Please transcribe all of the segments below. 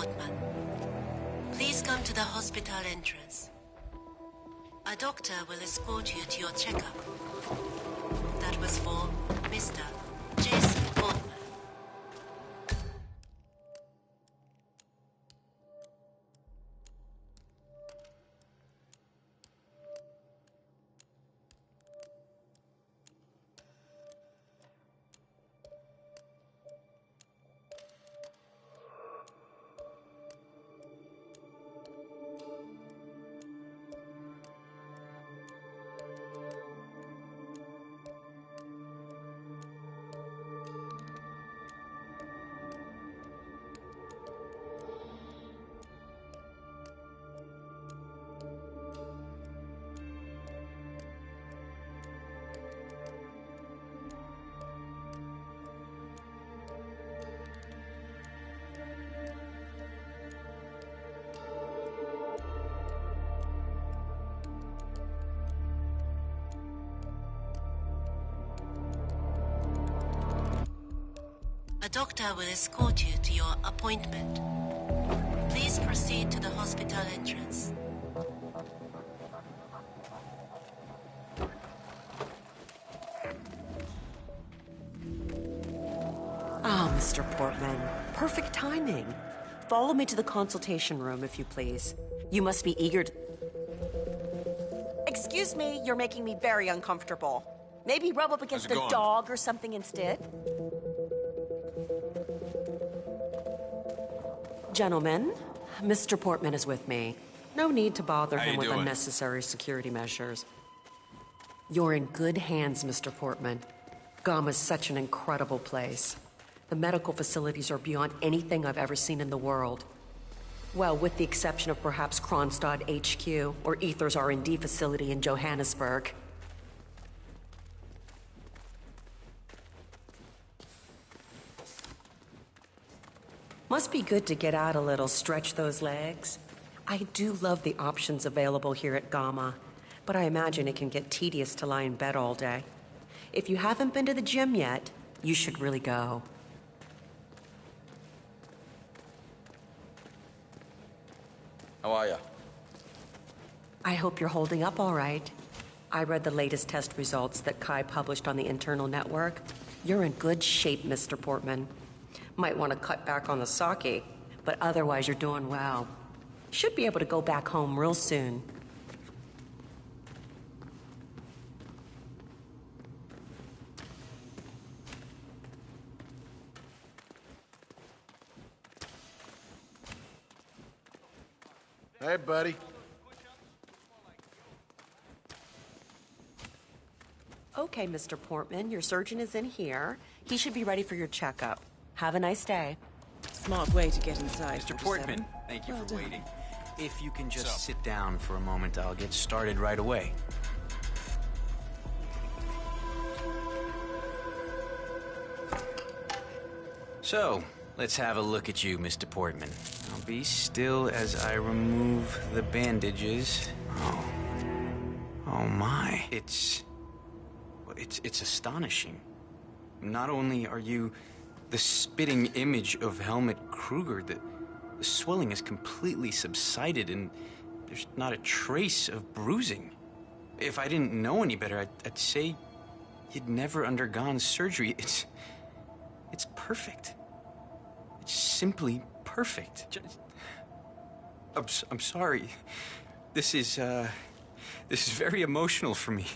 Portman. Please come to the hospital entrance. A doctor will escort you to your checkup. That was for Mr. Jason Portman. A doctor will escort you to your appointment. Please proceed to the hospital entrance. Ah, Mr. Portman. Perfect timing. Follow me to the consultation room, if you please. You must be eager to... Excuse me, you're making me very uncomfortable. Maybe rub up against a dog or something instead? Gentlemen, Mr. Portman is with me. No need to bother him with unnecessary security measures. You're in good hands, Mr. Portman. Gamma's such an incredible place. The medical facilities are beyond anything I've ever seen in the world. Well, with the exception of perhaps Kronstadt HQ or Aether's R&D facility in Johannesburg. Must be good to get out a little, stretch those legs. I do love the options available here at Gamma, but I imagine it can get tedious to lie in bed all day. If you haven't been to the gym yet, you should really go. How are you? I hope you're holding up all right. I read the latest test results that Kai published on the internal network. You're in good shape, Mr. Portman. Might want to cut back on the sake, but otherwise you're doing well. Should be able to go back home real soon. Hey, buddy. Okay, Mr. Portman, your surgeon is in here. He should be ready for your checkup. Have a nice day. Smart way to get inside. Mr. Portman, thank you for waiting. If you can just sit down for a moment, I'll get started right away. So, let's have a look at you, Mr. Portman. Now be still as I remove the bandages. Oh my. It's astonishing. Not only are you the spitting image of Helmut Kruger, the swelling has completely subsided and there's not a trace of bruising. If I didn't know any better, I'd say you'd never undergone surgery. It's perfect. It's simply perfect. I'm sorry. This is very emotional for me.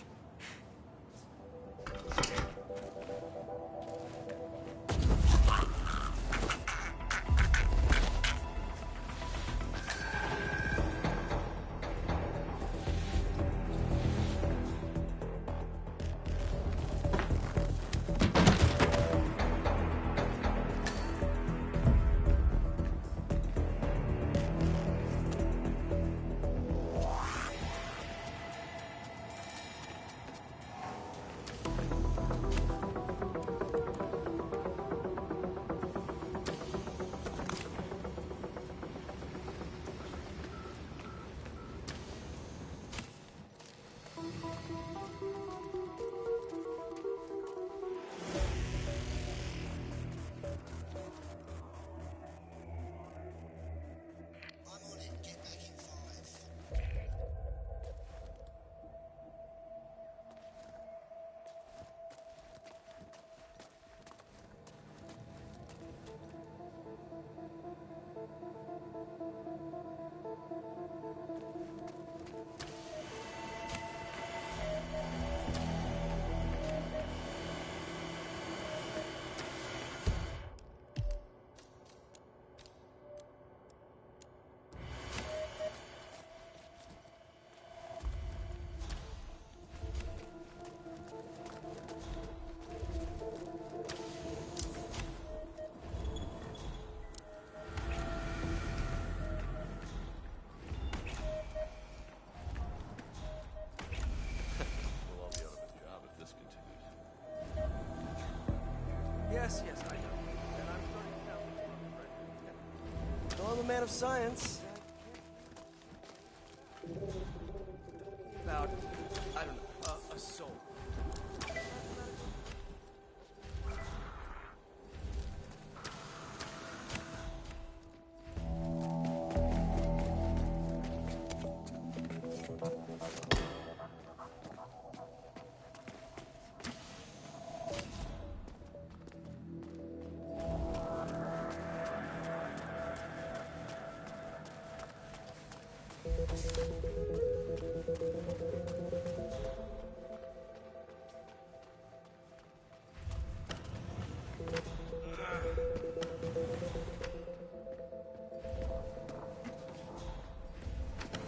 a man of science. About, I don't know, a soul.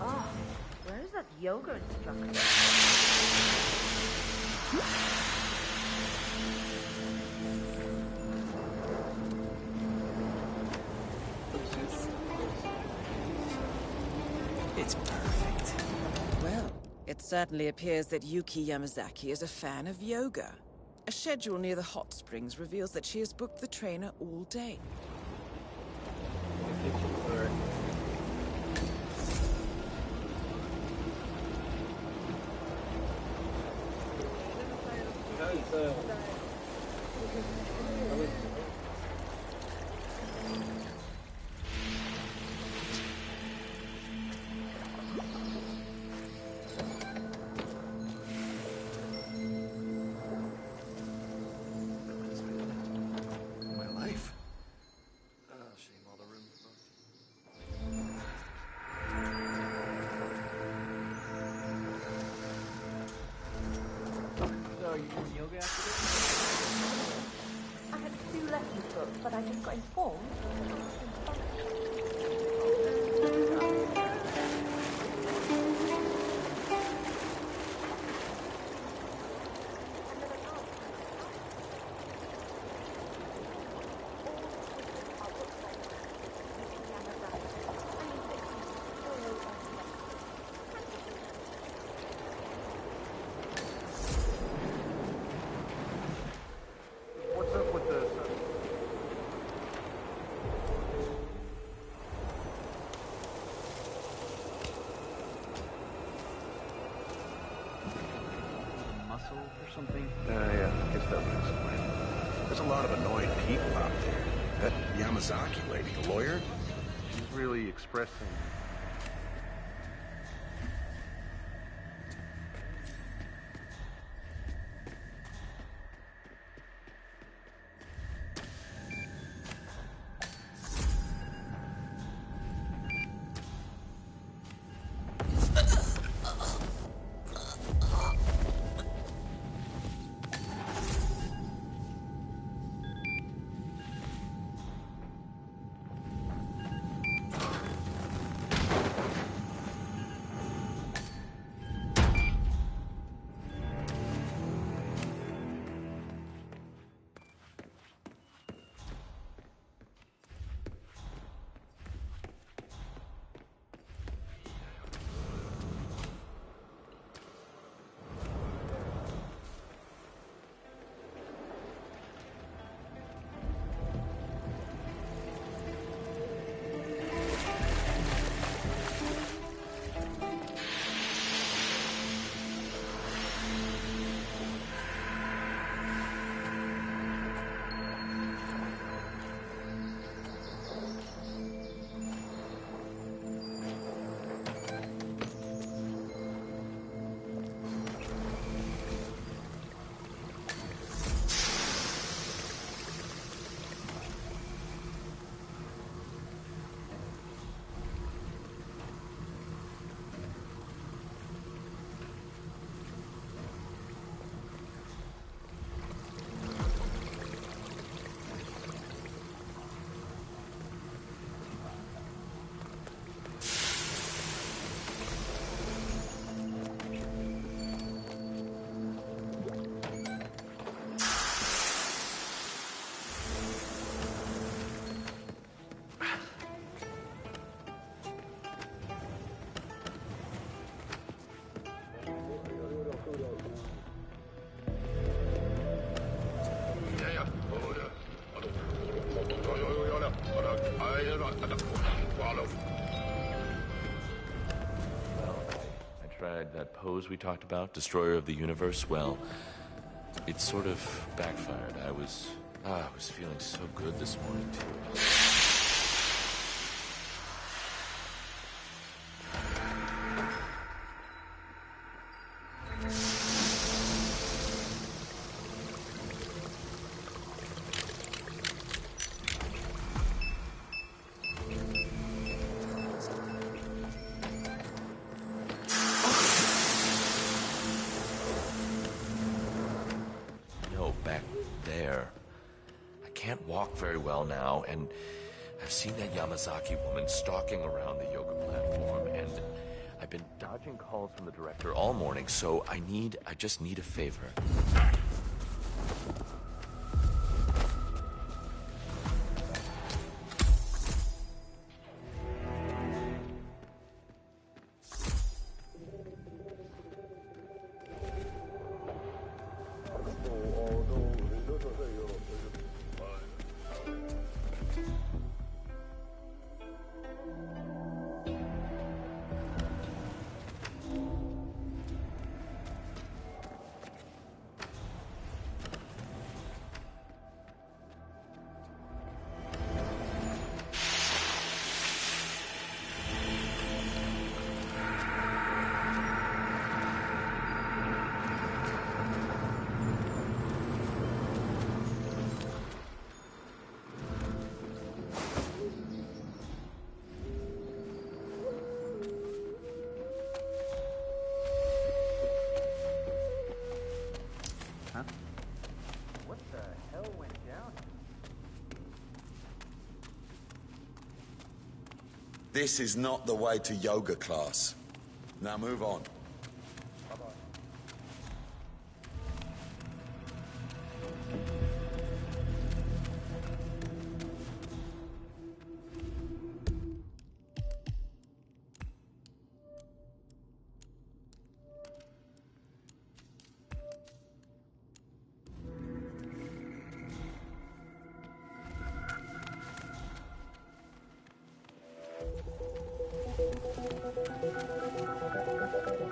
Oh, where is that yoga instructor? It's perfect. Well, it certainly appears that Yuki Yamazaki is a fan of yoga. A schedule near the hot springs reveals that she has booked the trainer all day. My life. Oh, shame all the rooms booked. So, you doing yoga after this? I had 2 lessons booked, but I just got informed. What's up with the... Muscle or something? Yeah, I guess that would explain. There's a lot of annoyed people out there. That Yamazaki lady, the lawyer, She's really expressing... tried that pose we talked about, Destroyer of the Universe, well, it sort of backfired. I was feeling so good this morning, too. Very well now, and I've seen that Yamazaki woman stalking around the yoga platform, and I've been dodging calls from the director all morning, so I just need a favor. This is not the way to yoga class. Now move on. Bye-bye.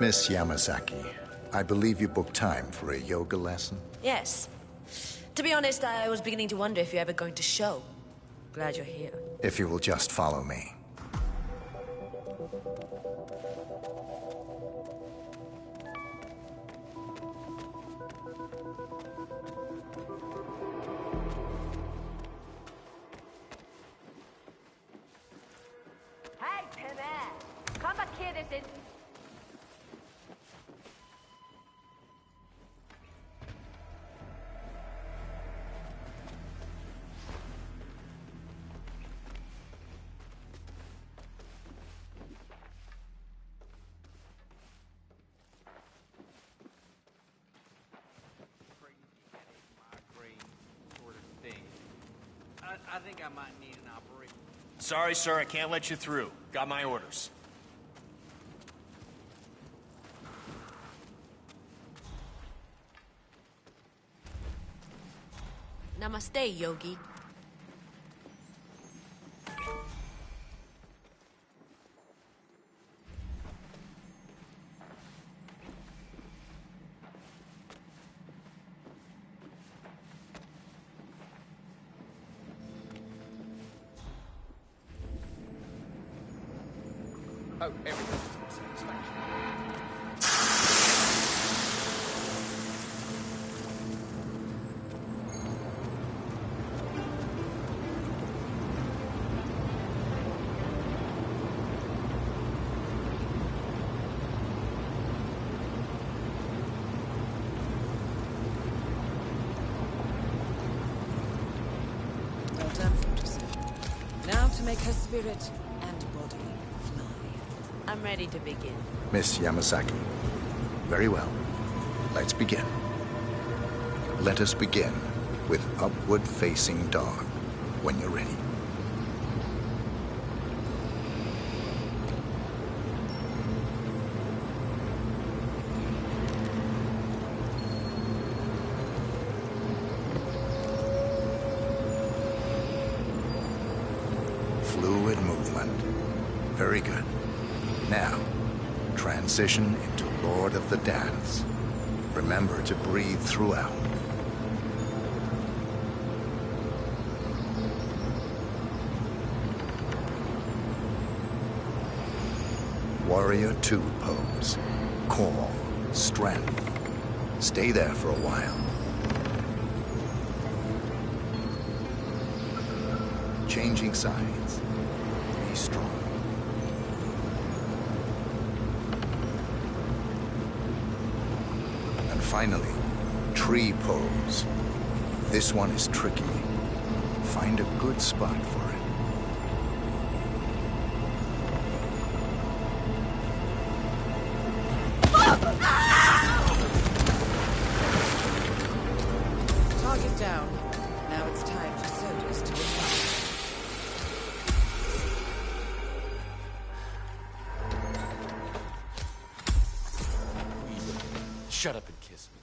Miss Yamazaki, I believe you booked time for a yoga lesson? Yes. To be honest, I was beginning to wonder if you're ever going to show. Glad you're here. If you will just follow me. Hey, Timmy! Come back here, this is... I think I might need an operation. Sorry, sir, I can't let you through. Got my orders. Namaste, Yogi. Oh, everything's to my satisfaction. Well done, Fortress. Now to make her spirit and body fly. I'm ready to begin. Miss Yamazaki. Very well. Let's begin. Let us begin with Upward Facing Dog, when you're ready. Fluid movement. Very good. Now, transition into Lord of the Dance. Remember to breathe throughout. Warrior 2 pose. Core, strength. Stay there for a while. Changing sides. Be strong. And finally, tree pose. This one is tricky. Find a good spot for it. Target down. Now it's time for soldiers to respond. Shut up and kiss me.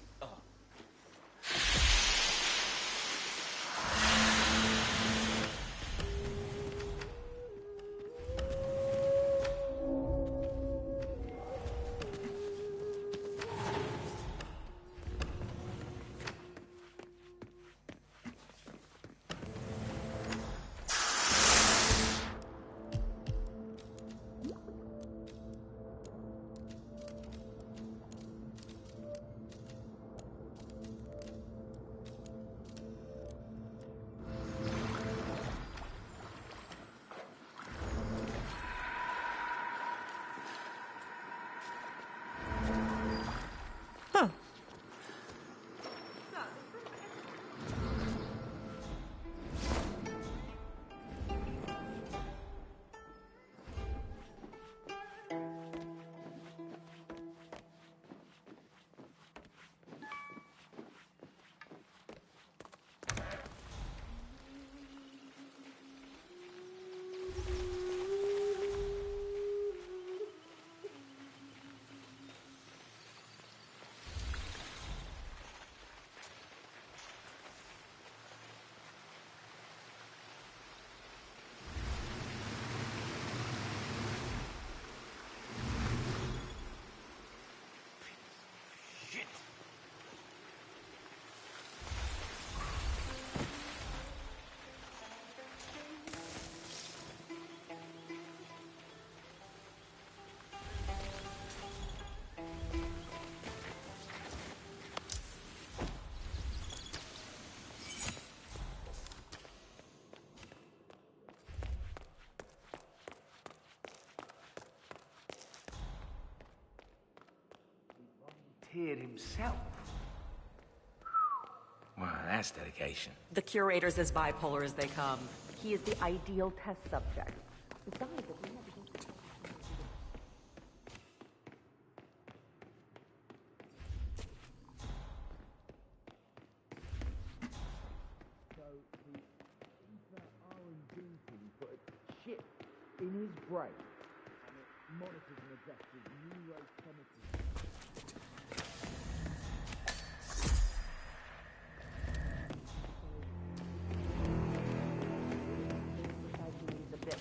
Volunteered himself. Wow, that's dedication. The curator's as bipolar as they come. He is the ideal test subject. Besides, if we never get to... So the intra-R&D team put a chip in his brain, and it monitors and adjusts his neurochemistry.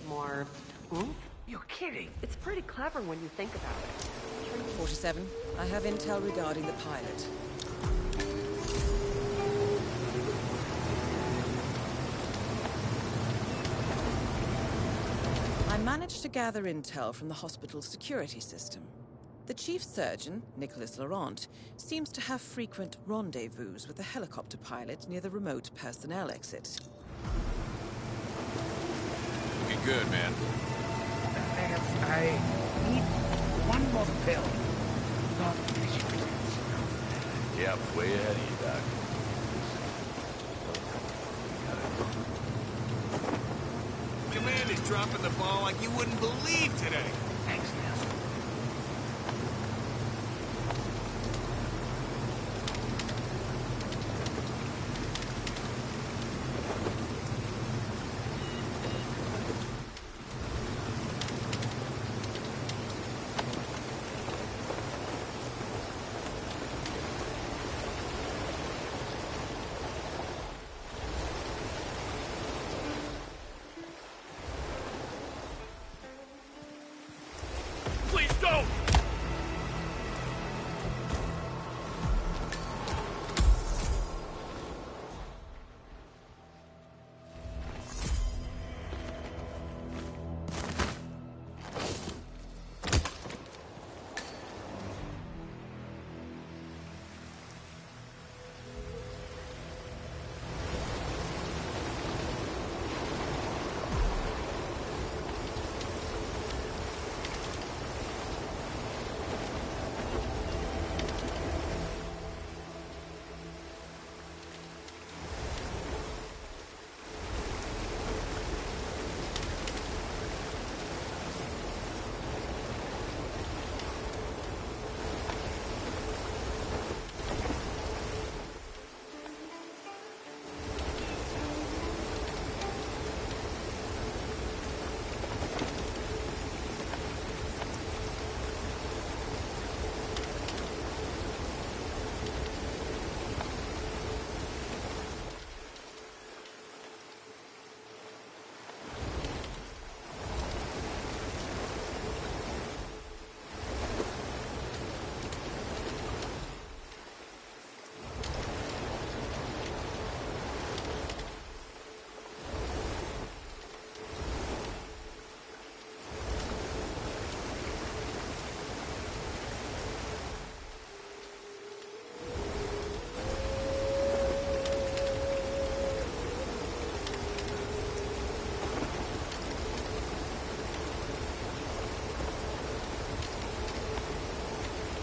More. Hmm? You're kidding. It's pretty clever when you think about it. 47. I have intel regarding the pilot. I managed to gather intel from the hospital's security system. The chief surgeon, Nicholas Laurent, seems to have frequent rendezvous with the helicopter pilot near the remote personnel exit. Looking good, man. I need one more pill. Not finish presents. Yep, way ahead of you, Doc. Command is dropping the ball like you wouldn't believe today. Thanks, Nelson. Please don't!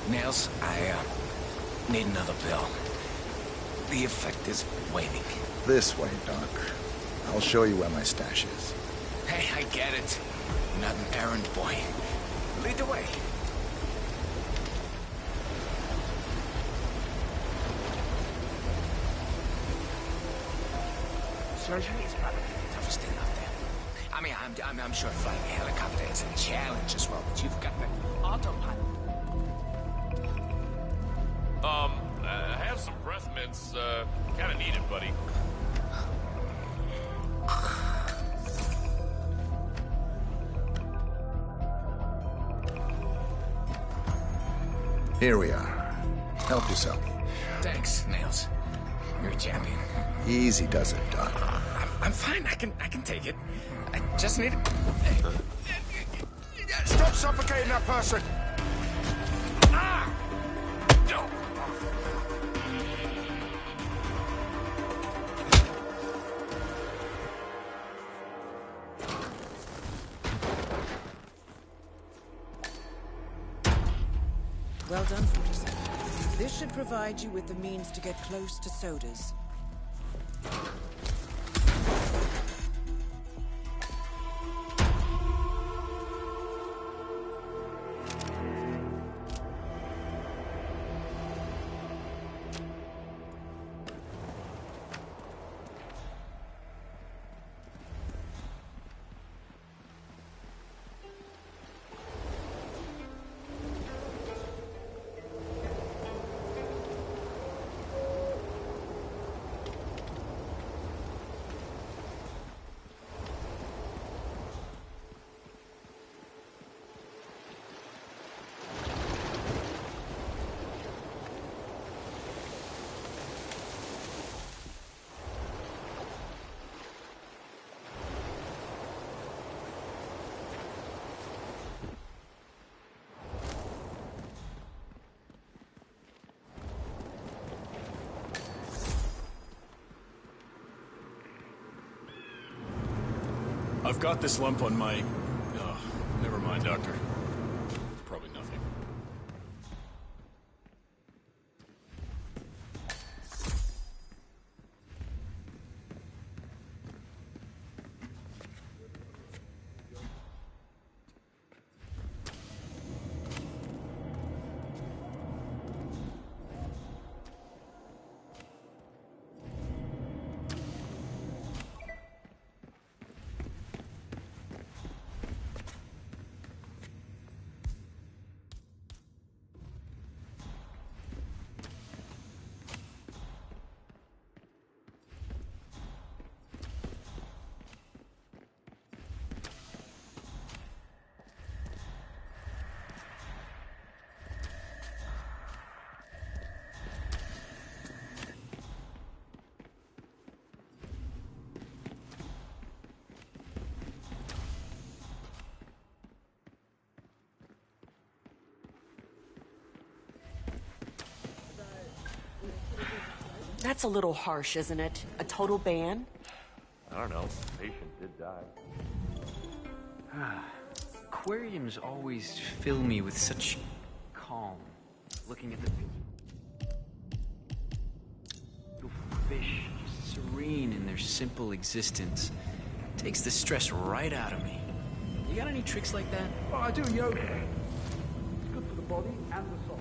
Nails, I need another pill. The effect is waning. This way, Doc. I'll show you where my stash is. Hey, I get it. Not an errand boy. Lead the way. Surgery is probably the toughest thing out there. I mean, I'm sure flying a helicopter is a challenge as well, but you've got the autopilot. Have some breath mints. Kinda need it, buddy. Here we are. Help yourself. Thanks, Nails. You're a champion. Easy does it, Doc. I'm fine. I can take it. I just need it. Stop suffocating that person! Ah! No! Well done, 47. This should provide you with the means to get close to Sodas. I've got this lump on my... Oh, never mind, Doctor. It's probably nothing. That's a little harsh, isn't it? A total ban? I don't know. The patient did die. Aquariums always fill me with such calm. Looking at the fish, just serene in their simple existence, takes the stress right out of me. You got any tricks like that? Oh, I do yoga. It's good for the body and the soul.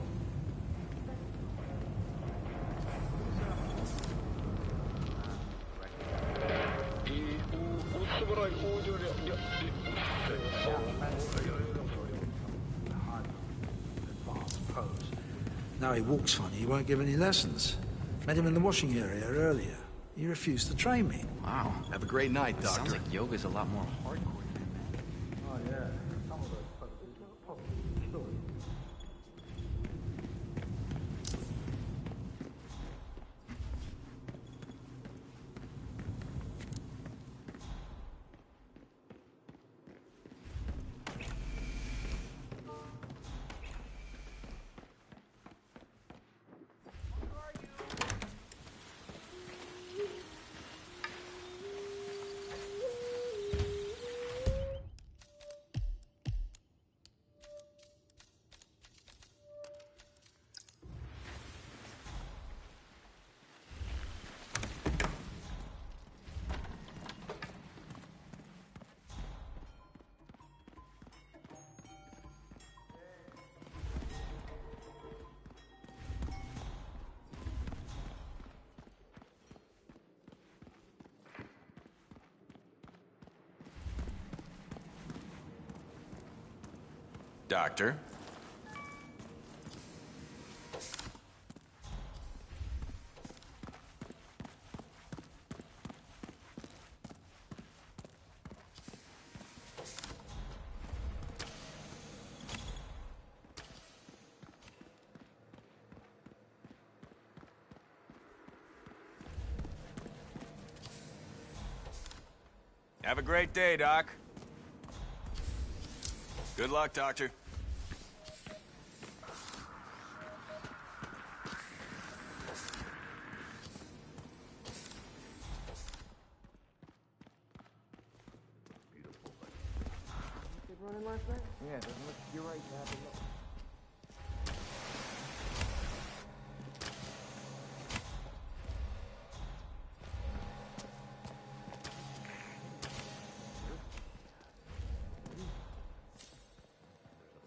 Now he walks funny, he won't give any lessons. Met him in the washing area earlier. He refused to train me. Wow. Have a great night, Doctor. Sounds like yoga's a lot more hardcore than that. Oh, yeah. Some of those poses are possibly killed. Doctor. Have a great day, Doc. Good luck, Doctor. Running last night? Yeah, doesn't look. You're right. You have a look.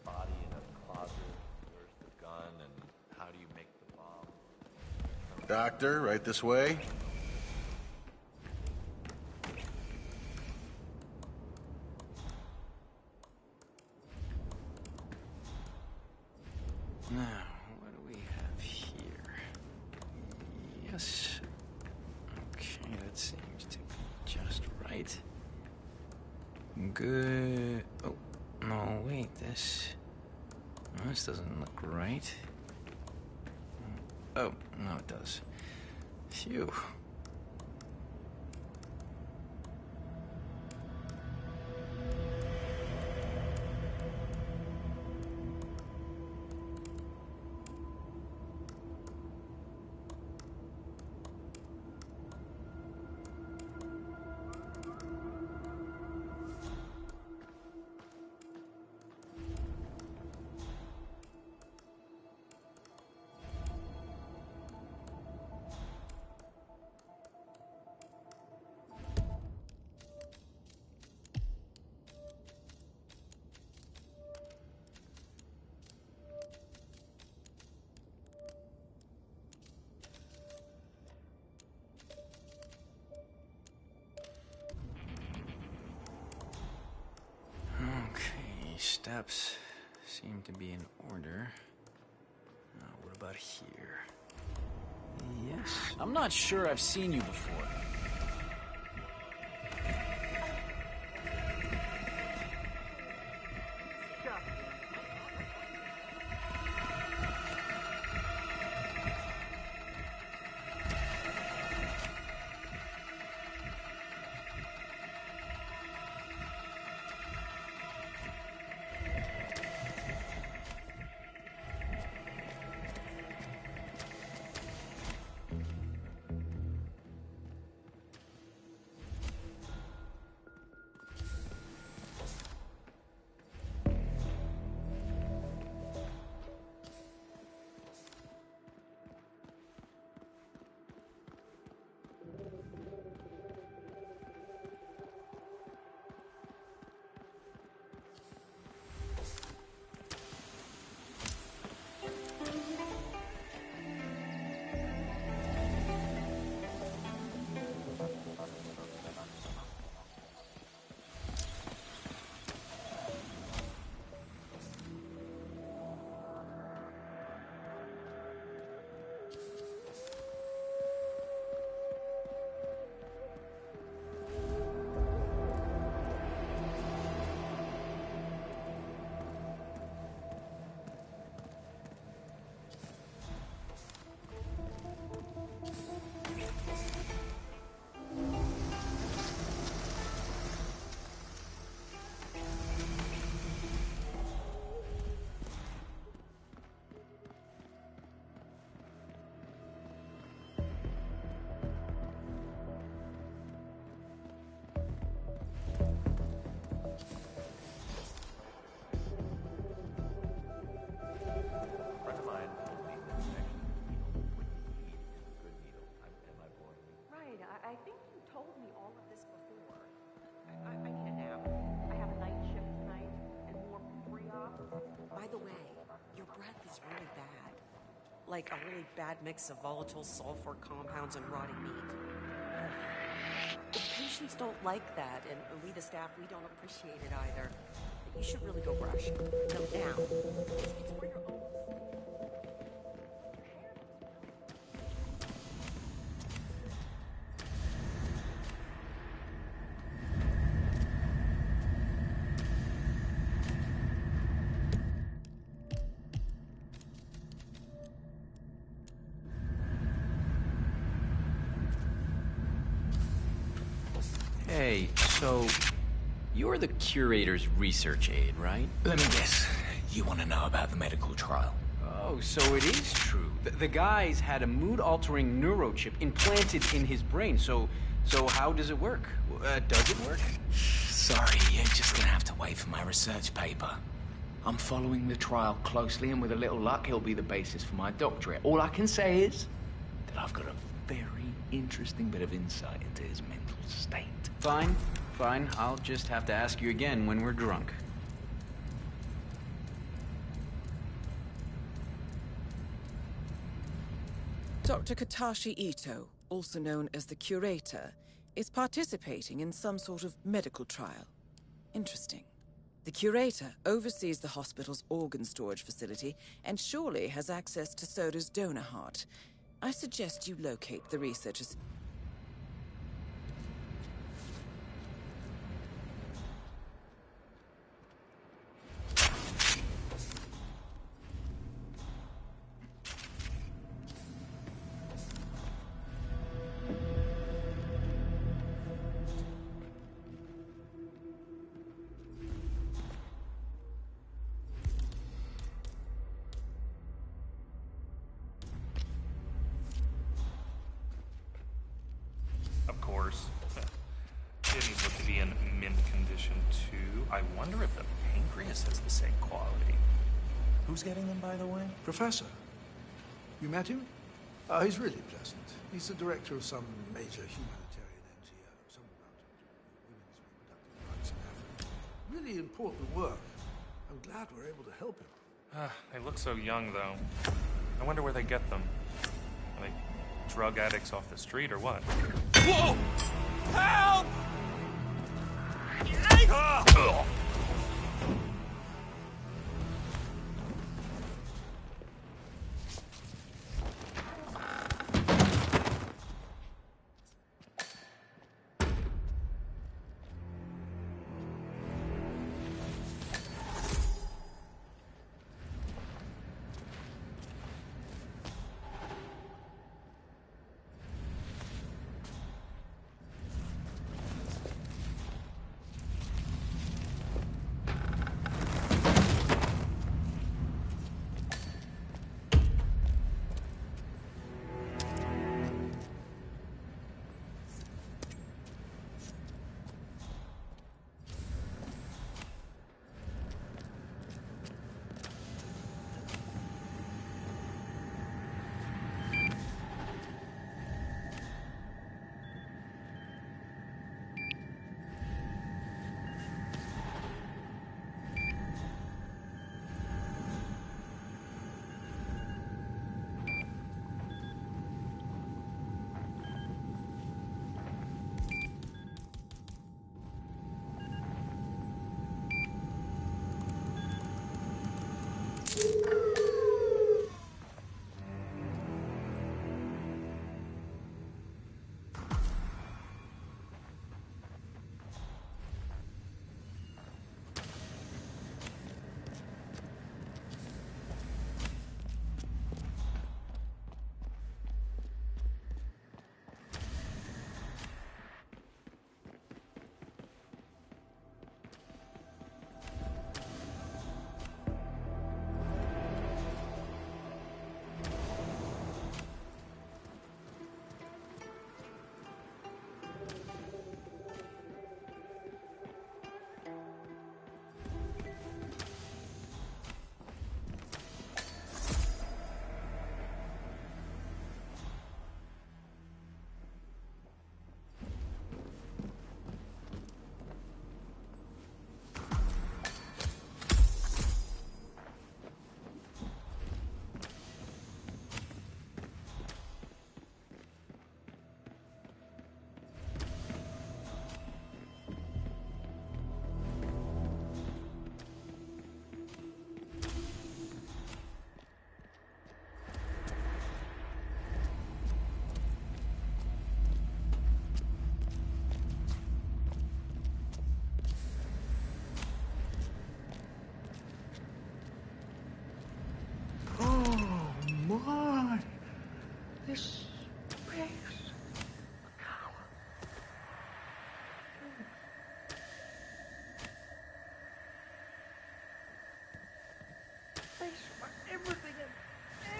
Body in a closet. Where's the gun and how do you make the bomb? Doctor, right this way. Now, what do we have here? Yes. Okay, that seems to be just right. Good. Oh, no, wait, this doesn't look right. Oh, no, it does. Phew. Steps seem to be in order. What about here? Yes. I'm not sure I've seen you before. I think you told me all of this before. I need a nap. I have a night shift tonight and more pre-op. By the way, your breath is really bad. Like a really bad mix of volatile sulfur compounds and rotting meat. The patients don't like that, and we, the staff, we don't appreciate it either. You should really go brush. No, now. It's for your own... Hey, so you're the curator's research aide, right? Let me guess. You want to know about the medical trial? Oh, so it is true. The guy's had a mood-altering neurochip implanted in his brain. So how does it work? Does it work? Sorry, you're just gonna have to wait for my research paper. I'm following the trial closely, and with a little luck, it'll be the basis for my doctorate. All I can say is that I've got a very interesting bit of insight into his mental state. Fine. I'll just have to ask you again when we're drunk. Dr. Katashi Ito, also known as the Curator, is participating in some sort of medical trial. Interesting. The Curator oversees the hospital's organ storage facility and surely has access to Soda's donor heart. I suggest you locate the researchers. Of course. Kidneys look to be in mint condition too. I wonder if the pancreas has the same quality. Who's getting them, by the way? Professor. You met him? Oh, he's really pleasant. He's the director of some major humanitarian NGO. Something about women's reproductive rights in Africa. Really important work. I'm glad we're able to help him. They look so young, though. I wonder where they get them. Are they drug addicts off the street or what? Whoa! Help!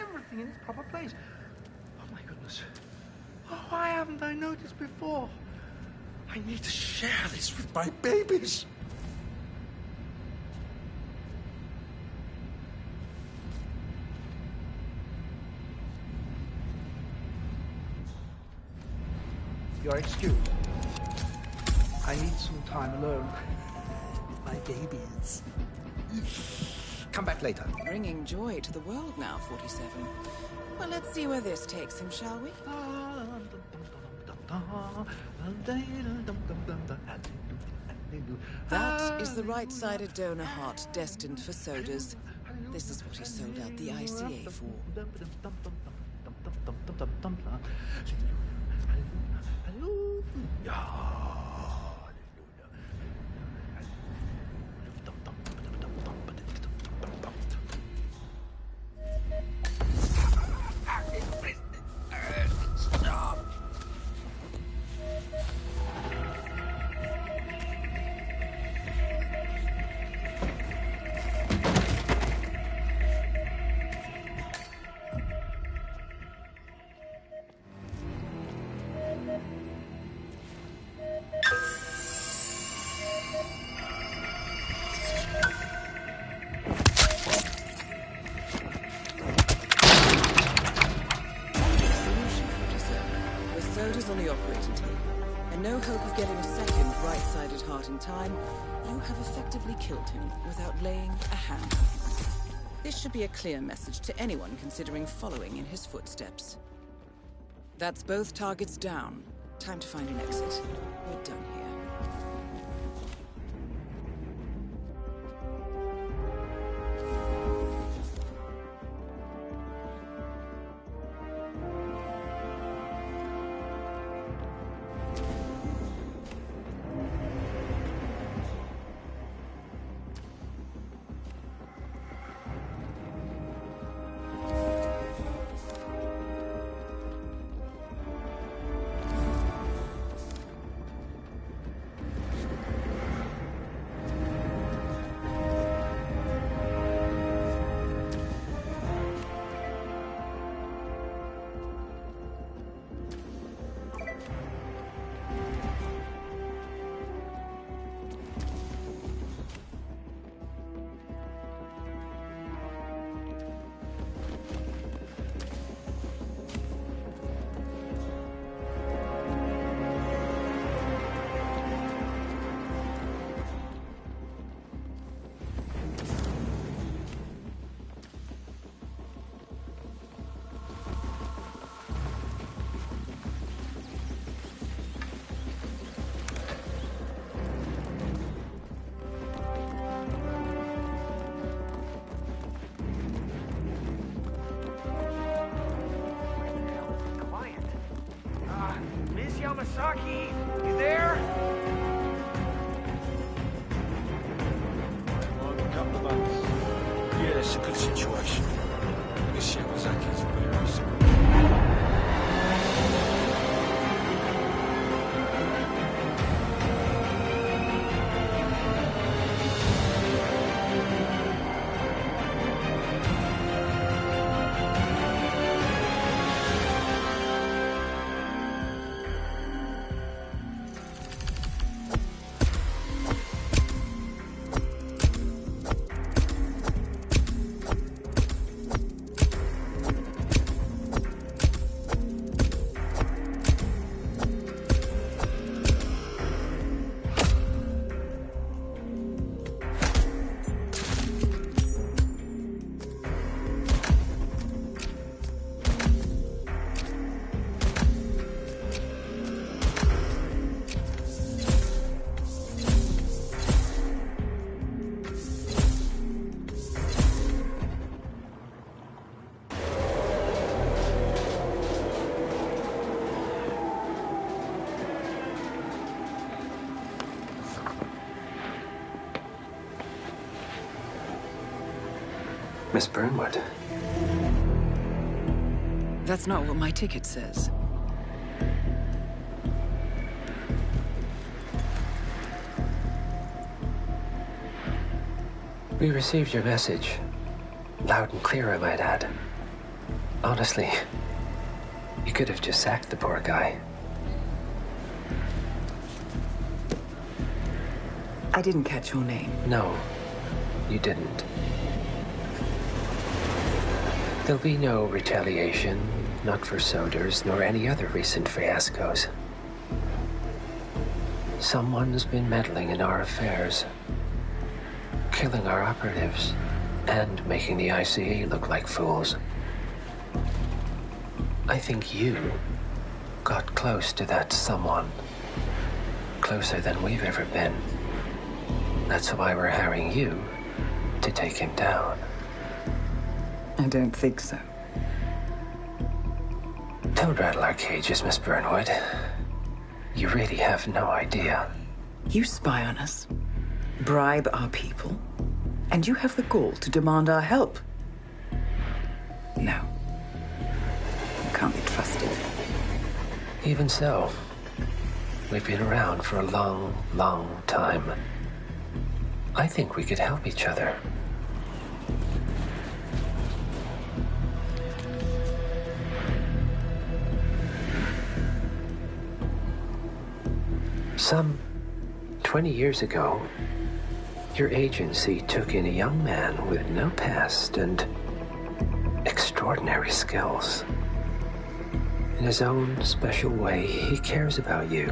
Everything in its proper place. Oh my goodness. Oh, why haven't I noticed before? I need to share this with my babies. You're excused. I need some time alone with my babies. Come back later. Bringing joy to the world now, 47. Well, let's see where this takes him, shall we? That is the right-sided donor heart destined for sodas. This is what he sold out the ICA for. On the operating table, and no hope of getting a second right-sided heart in time, you have effectively killed him without laying a hand on him. This should be a clear message to anyone considering following in his footsteps. That's both targets down. Time to find an exit. We're done here. Yamasaki, you there? Well, a couple of months. Yeah, it's a good situation. Miss Yamazaki's very simple. Miss Burnwood. That's not what my ticket says. We received your message. Loud and clear, I might add. Honestly, you could have just sacked the poor guy. I didn't catch your name. No, you didn't. There'll be no retaliation, not for Soders, nor any other recent fiascos. Someone's been meddling in our affairs, killing our operatives, and making the ICE look like fools. I think you got close to that someone. Closer than we've ever been. That's why we're hiring you to take him down. I don't think so. Don't rattle our cages, Miss Burnwood. You really have no idea. You spy on us, bribe our people, and you have the gall to demand our help. No. You can't be trusted. Even so, we've been around for a long, long time. I think we could help each other. Some 20 years ago, your agency took in a young man with no past and extraordinary skills. In his own special way, he cares about you,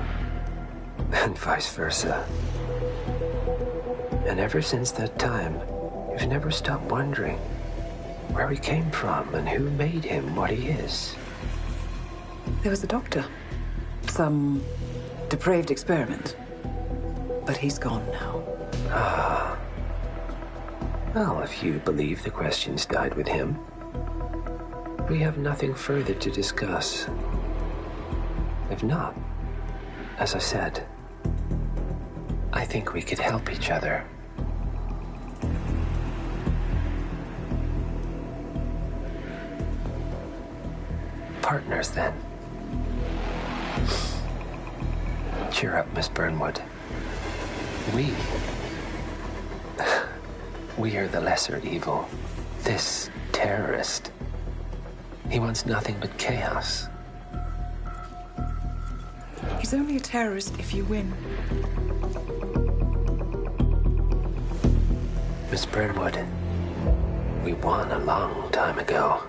and vice versa. And ever since that time, you've never stopped wondering where he came from and who made him what he is. There was a doctor. Some depraved experiment. But he's gone now. Ah. Well, if you believe the questions died with him, we have nothing further to discuss. If not, as I said, I think we could help each other. Partners, then. Cheer up, Miss Burnwood. We are the lesser evil. This terrorist, he wants nothing but chaos. He's only a terrorist if you win. Miss Burnwood, we won a long time ago.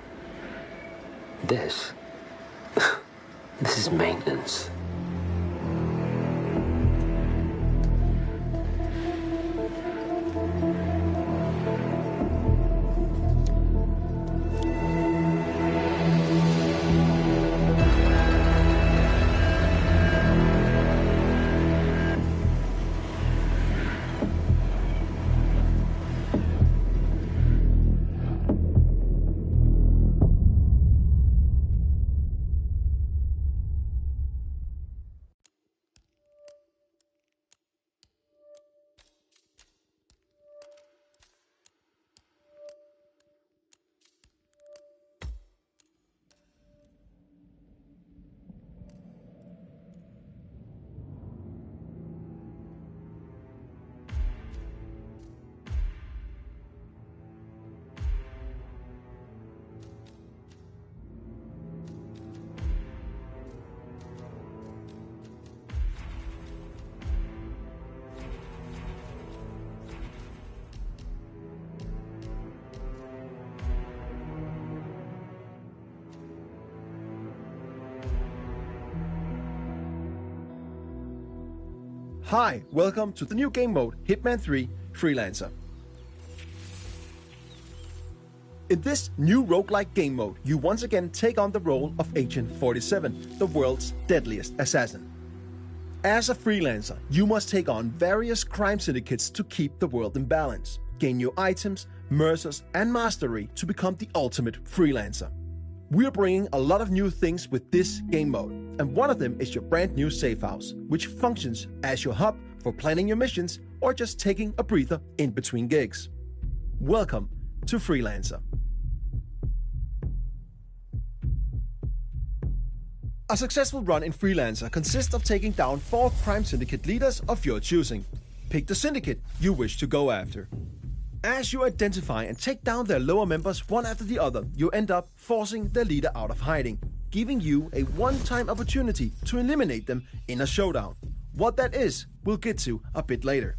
This is maintenance. Hi, welcome to the new game mode, Hitman 3 Freelancer. In this new roguelike game mode, you once again take on the role of Agent 47, the world's deadliest assassin. As a freelancer, you must take on various crime syndicates to keep the world in balance, gain new items, mercers, and mastery to become the ultimate freelancer. We are bringing a lot of new things with this game mode, and one of them is your brand new safe house, which functions as your hub for planning your missions or just taking a breather in between gigs. Welcome to Freelancer. A successful run in Freelancer consists of taking down 4 crime syndicate leaders of your choosing. Pick the syndicate you wish to go after. As you identify and take down their lower members one after the other, you end up forcing their leader out of hiding, giving you a one-time opportunity to eliminate them in a showdown. What that is, we'll get to a bit later.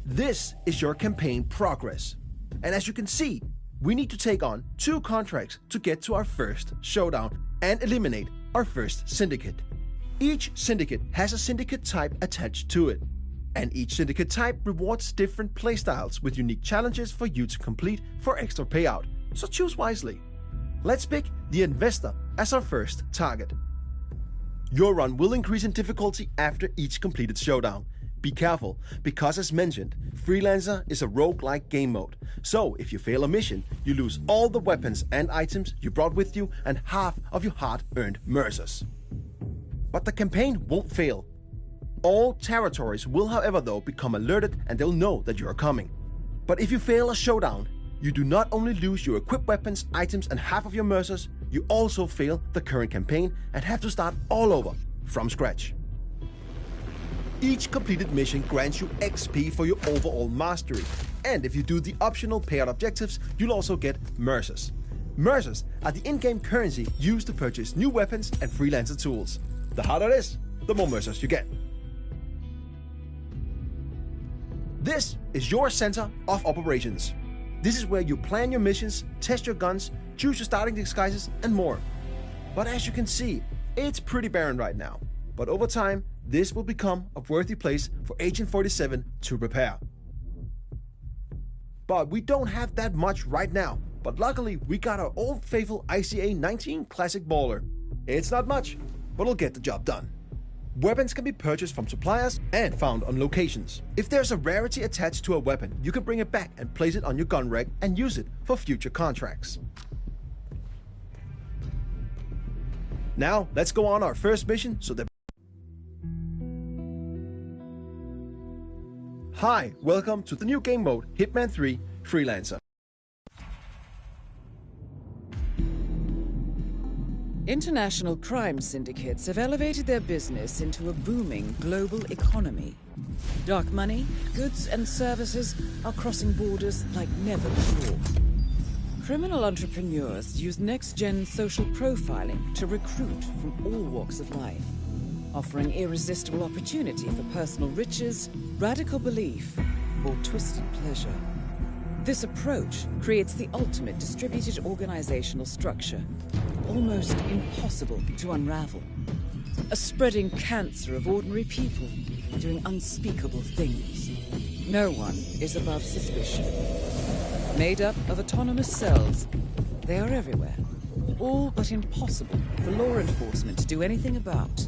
This is your campaign progress. And as you can see, we need to take on 2 contracts to get to our first showdown and eliminate our first syndicate. Each syndicate has a syndicate type attached to it, and each syndicate type rewards different playstyles with unique challenges for you to complete for extra payout, so choose wisely. Let's pick the Investor as our first target. Your run will increase in difficulty after each completed showdown. Be careful, because as mentioned, Freelancer is a roguelike game mode, so if you fail a mission, you lose all the weapons and items you brought with you and half of your hard-earned mercers. But the campaign won't fail. All territories will, however, though, become alerted and they'll know that you are coming. But if you fail a showdown, you do not only lose your equipped weapons, items and half of your mercers, you also fail the current campaign and have to start all over from scratch. Each completed mission grants you XP for your overall mastery, and if you do the optional payout objectives, you'll also get mercers. Mercers are the in-game currency used to purchase new weapons and freelancer tools. The harder it is, the more mercers you get. This is your center of operations. This is where you plan your missions, test your guns, choose your starting disguises, and more. But as you can see, it's pretty barren right now. But over time, this will become a worthy place for Agent 47 to repair. But we don't have that much right now. But luckily, we got our old faithful ICA 19 Classic Baller. It's not much, but it'll get the job done. Weapons can be purchased from suppliers and found on locations. If there's a rarity attached to a weapon, you can bring it back and place it on your gun rack and use it for future contracts. Now, let's go on our first mission so that... Hi, welcome to the new game mode, Hitman 3 Freelancer. International crime syndicates have elevated their business into a booming global economy. Dark money, goods and services are crossing borders like never before. Criminal entrepreneurs use next-gen social profiling to recruit from all walks of life, offering irresistible opportunity for personal riches, radical belief, or twisted pleasure. This approach creates the ultimate distributed organizational structure, almost impossible to unravel. A spreading cancer of ordinary people doing unspeakable things. No one is above suspicion. Made up of autonomous cells, they are everywhere, all but impossible for law enforcement to do anything about.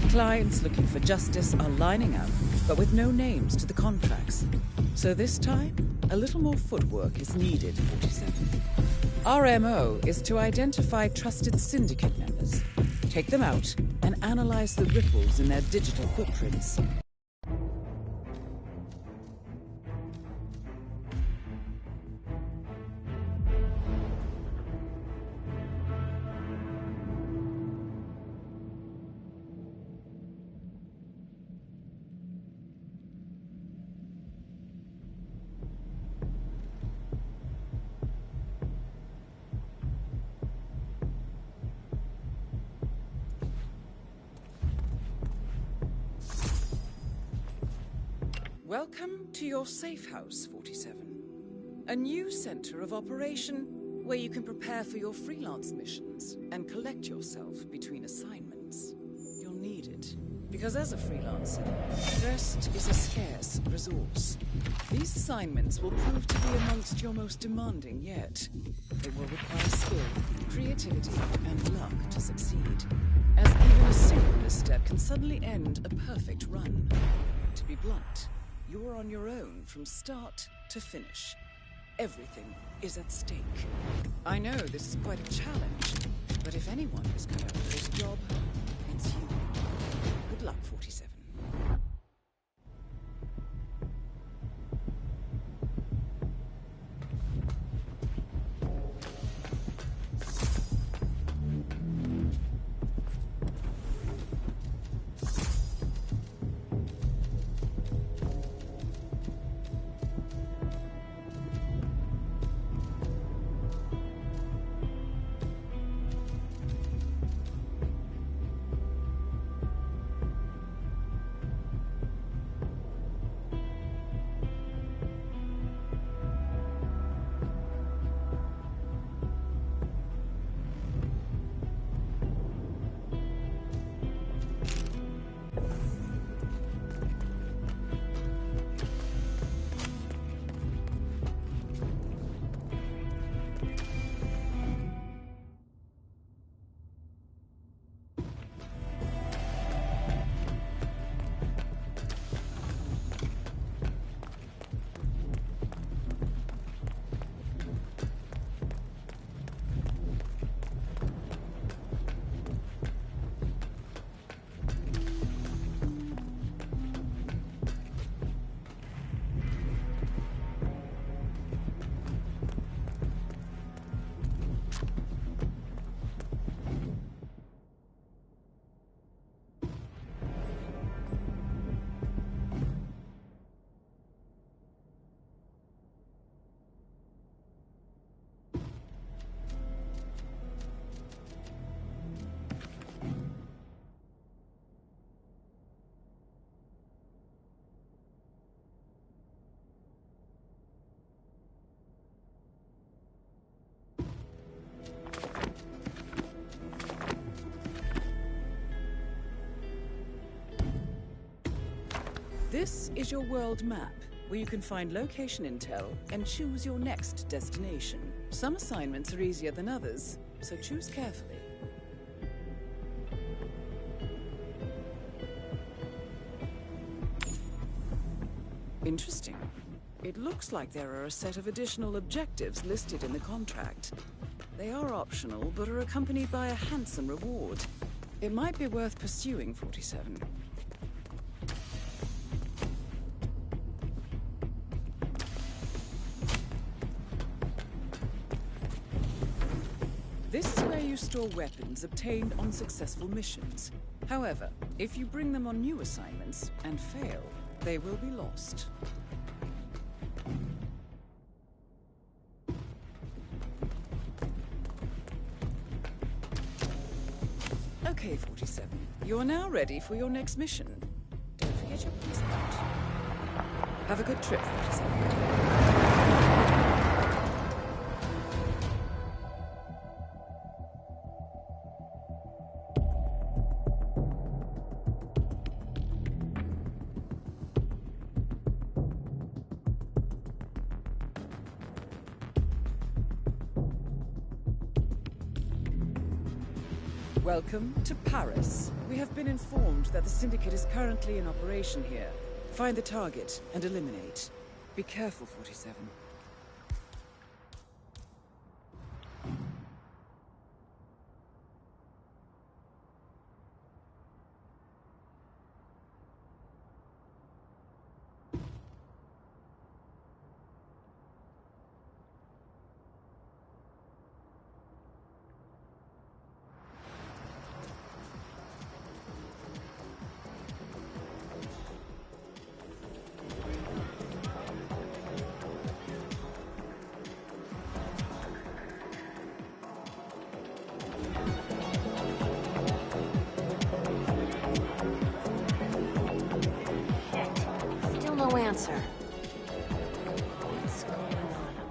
Clients looking for justice are lining up, but with no names to the contracts. So this time, a little more footwork is needed, 47. Our MO is to identify trusted syndicate members, take them out, and analyze the ripples in their digital footprints. Welcome to your safe house, 47. A new center of operation where you can prepare for your freelance missions and collect yourself between assignments. You'll need it, because as a freelancer, rest is a scarce resource. These assignments will prove to be amongst your most demanding yet. They will require skill, creativity, and luck to succeed, as even a single misstep can suddenly end a perfect run. To be blunt, you're on your own from start to finish. Everything is at stake. I know this is quite a challenge, but if anyone is cut out for this job, it's you. Good luck, 47. This is your world map, where you can find location intel and choose your next destination. Some assignments are easier than others, so choose carefully. Interesting. It looks like there are a set of additional objectives listed in the contract. They are optional, but are accompanied by a handsome reward. It might be worth pursuing, 47. This is where you store weapons obtained on successful missions. However, if you bring them on new assignments and fail, they will be lost. Okay, 47. You are now ready for your next mission. Don't forget your passport. Have a good trip, 47. Welcome to Paris. We have been informed that the Syndicate is currently in operation here. Find the target and eliminate. Be careful, 47. No answer. What's up?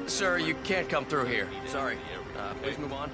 Sir, you can't come through here. Sorry. Please move on.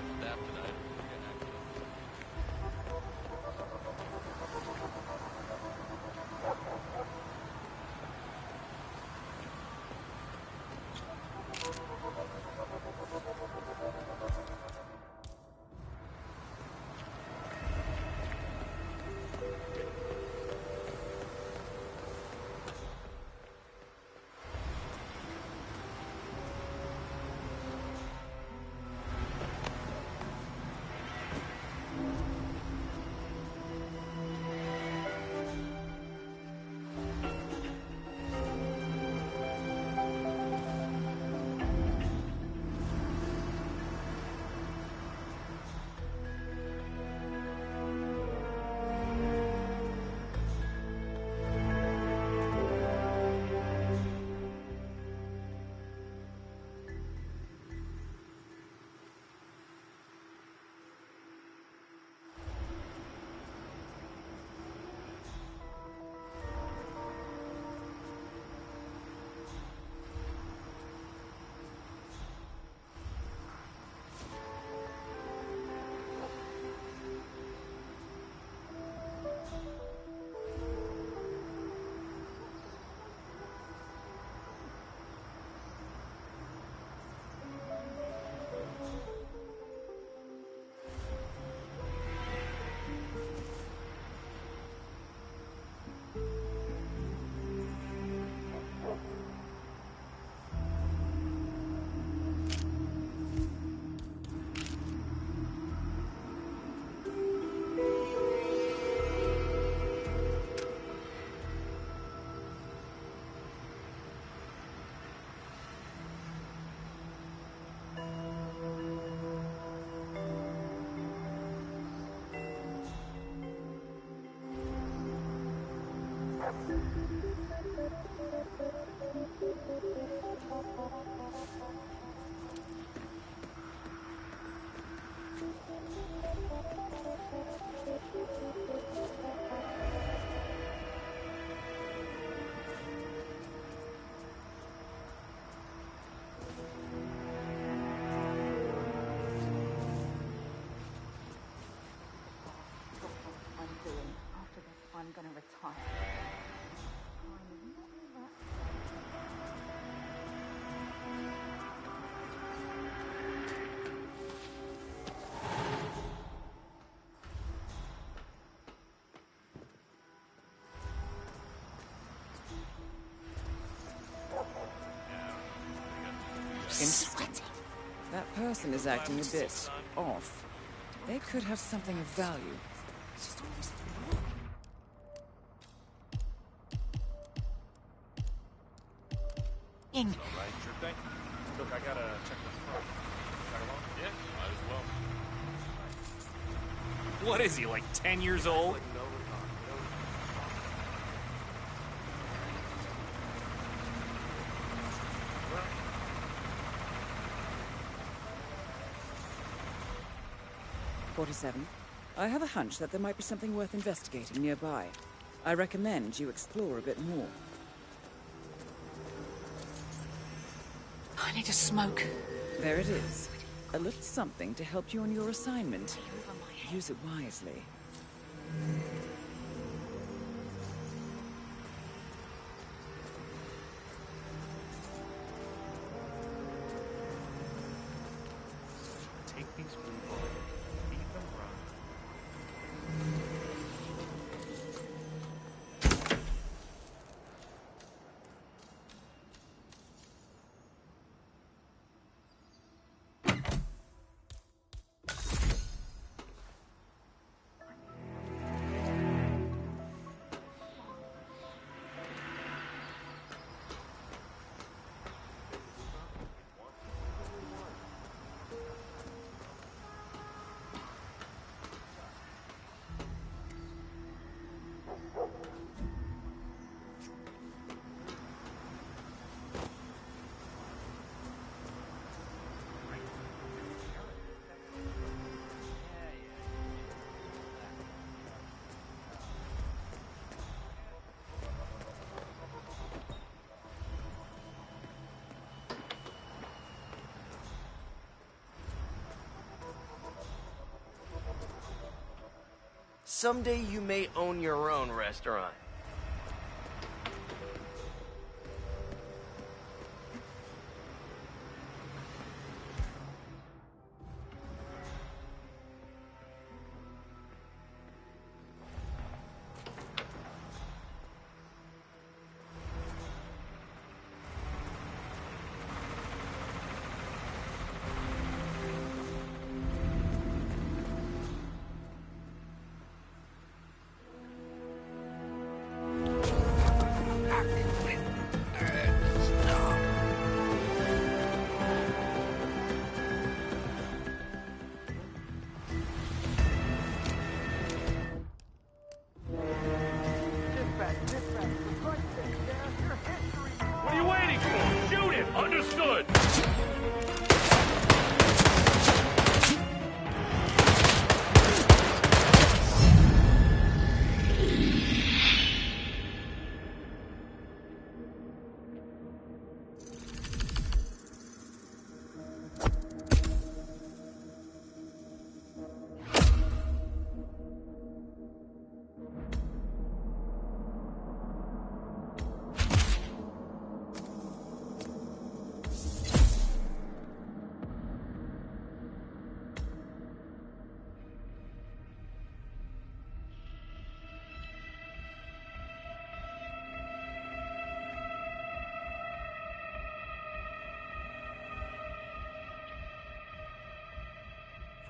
I'm gonna retire. Sweating. That person is acting a bit off. They could have something of value. It's just always All right, sure thing. Look, I gotta check the front. Got along? Yeah, might as well. What is he, like 10 years old? .47. I have a hunch that there might be something worth investigating nearby. I recommend you explore a bit more. I need a smoke. There it is. A little something to help you on your assignment. Use it wisely. Take these blue bullets, feed them run. Someday you may own your own restaurant. What are you waiting for? Shoot him! Understood!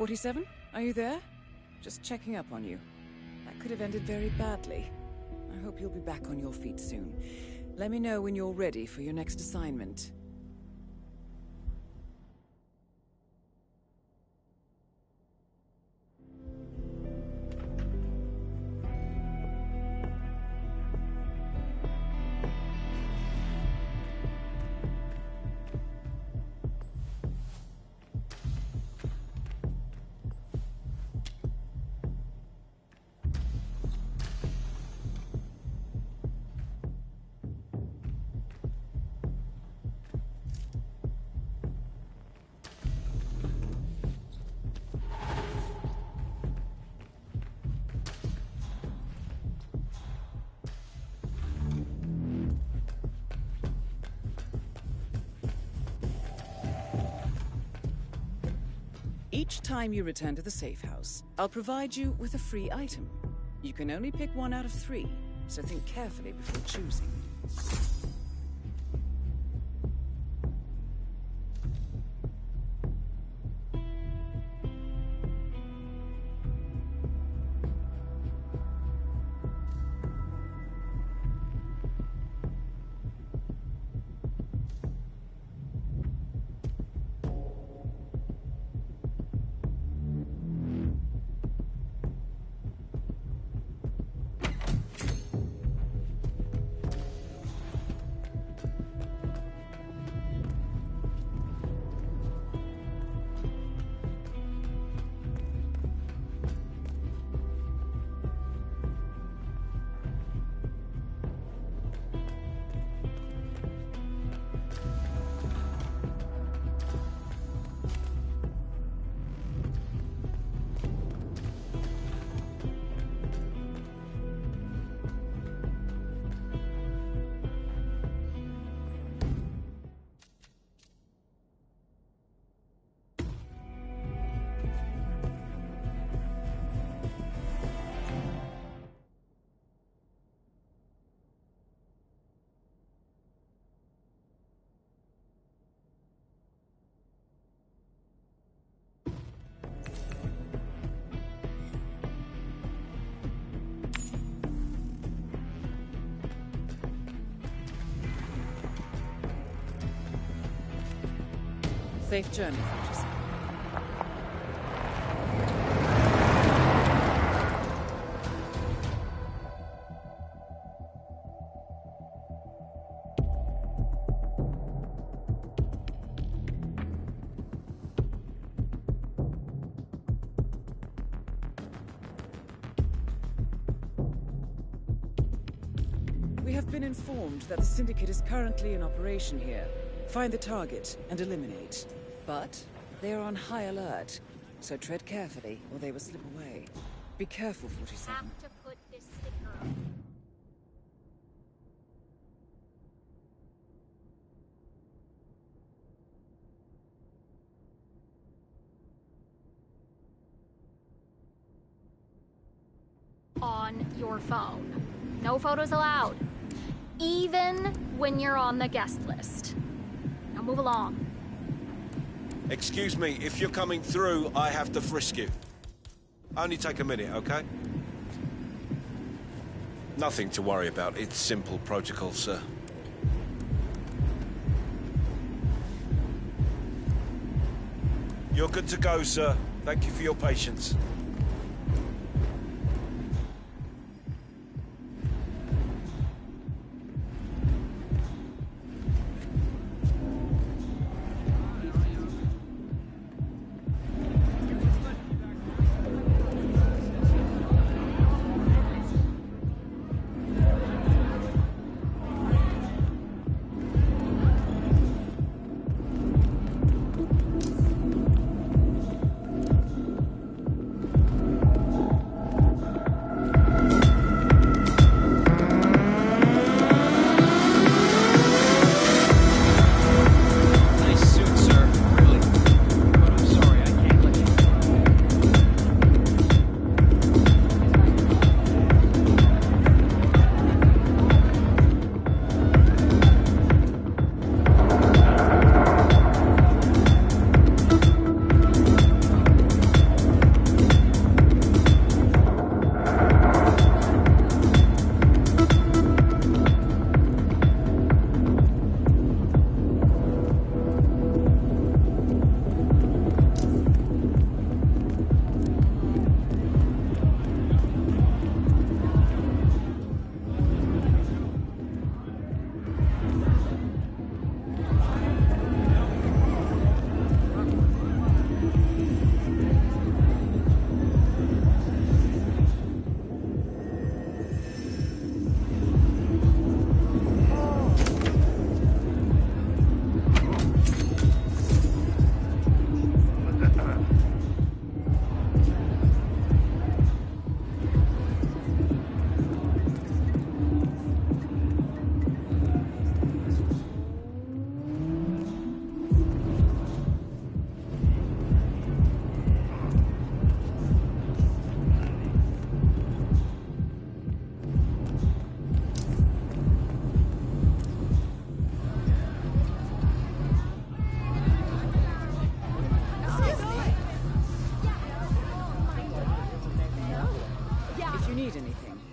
.47? Are you there? Just checking up on you. That could have ended very badly. I hope you'll be back on your feet soon. Let me know when you're ready for your next assignment. Each time you return to the safe house, I'll provide you with a free item. You can only pick one out of 3, so think carefully before choosing. Safe journey, Ferguson. We have been informed that the Syndicate is currently in operation here. Find the target and eliminate. But they are on high alert, so tread carefully or they will slip away. Be careful, 47. Have to put this sticker up. On your phone. No photos allowed. Even when you're on the guest list. Now move along. Excuse me, if you're coming through, I have to frisk you. Only take a minute, okay? Nothing to worry about. It's simple protocol, sir. You're good to go, sir. Thank you for your patience.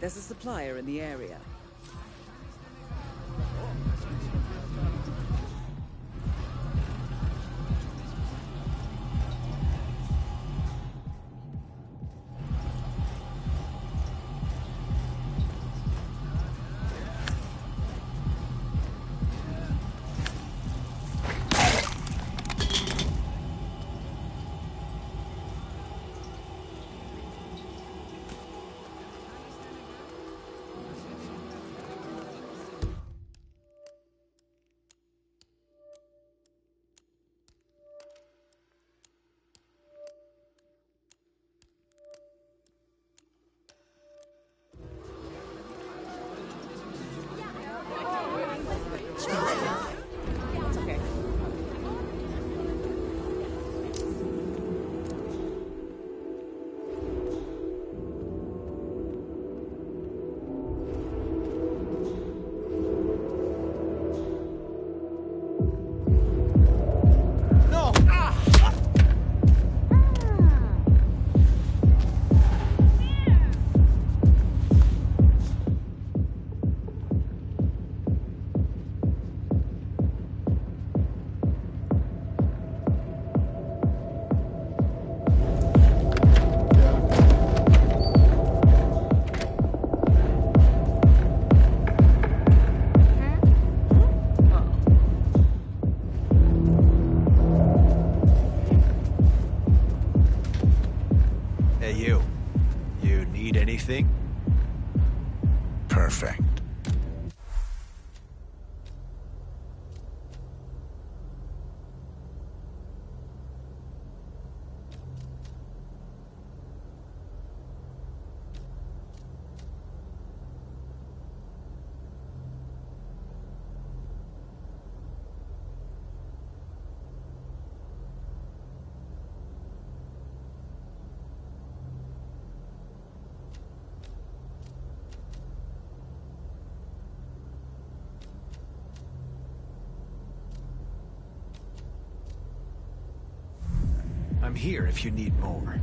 There's a supplier in the area. Perfect. I'm here if you need more.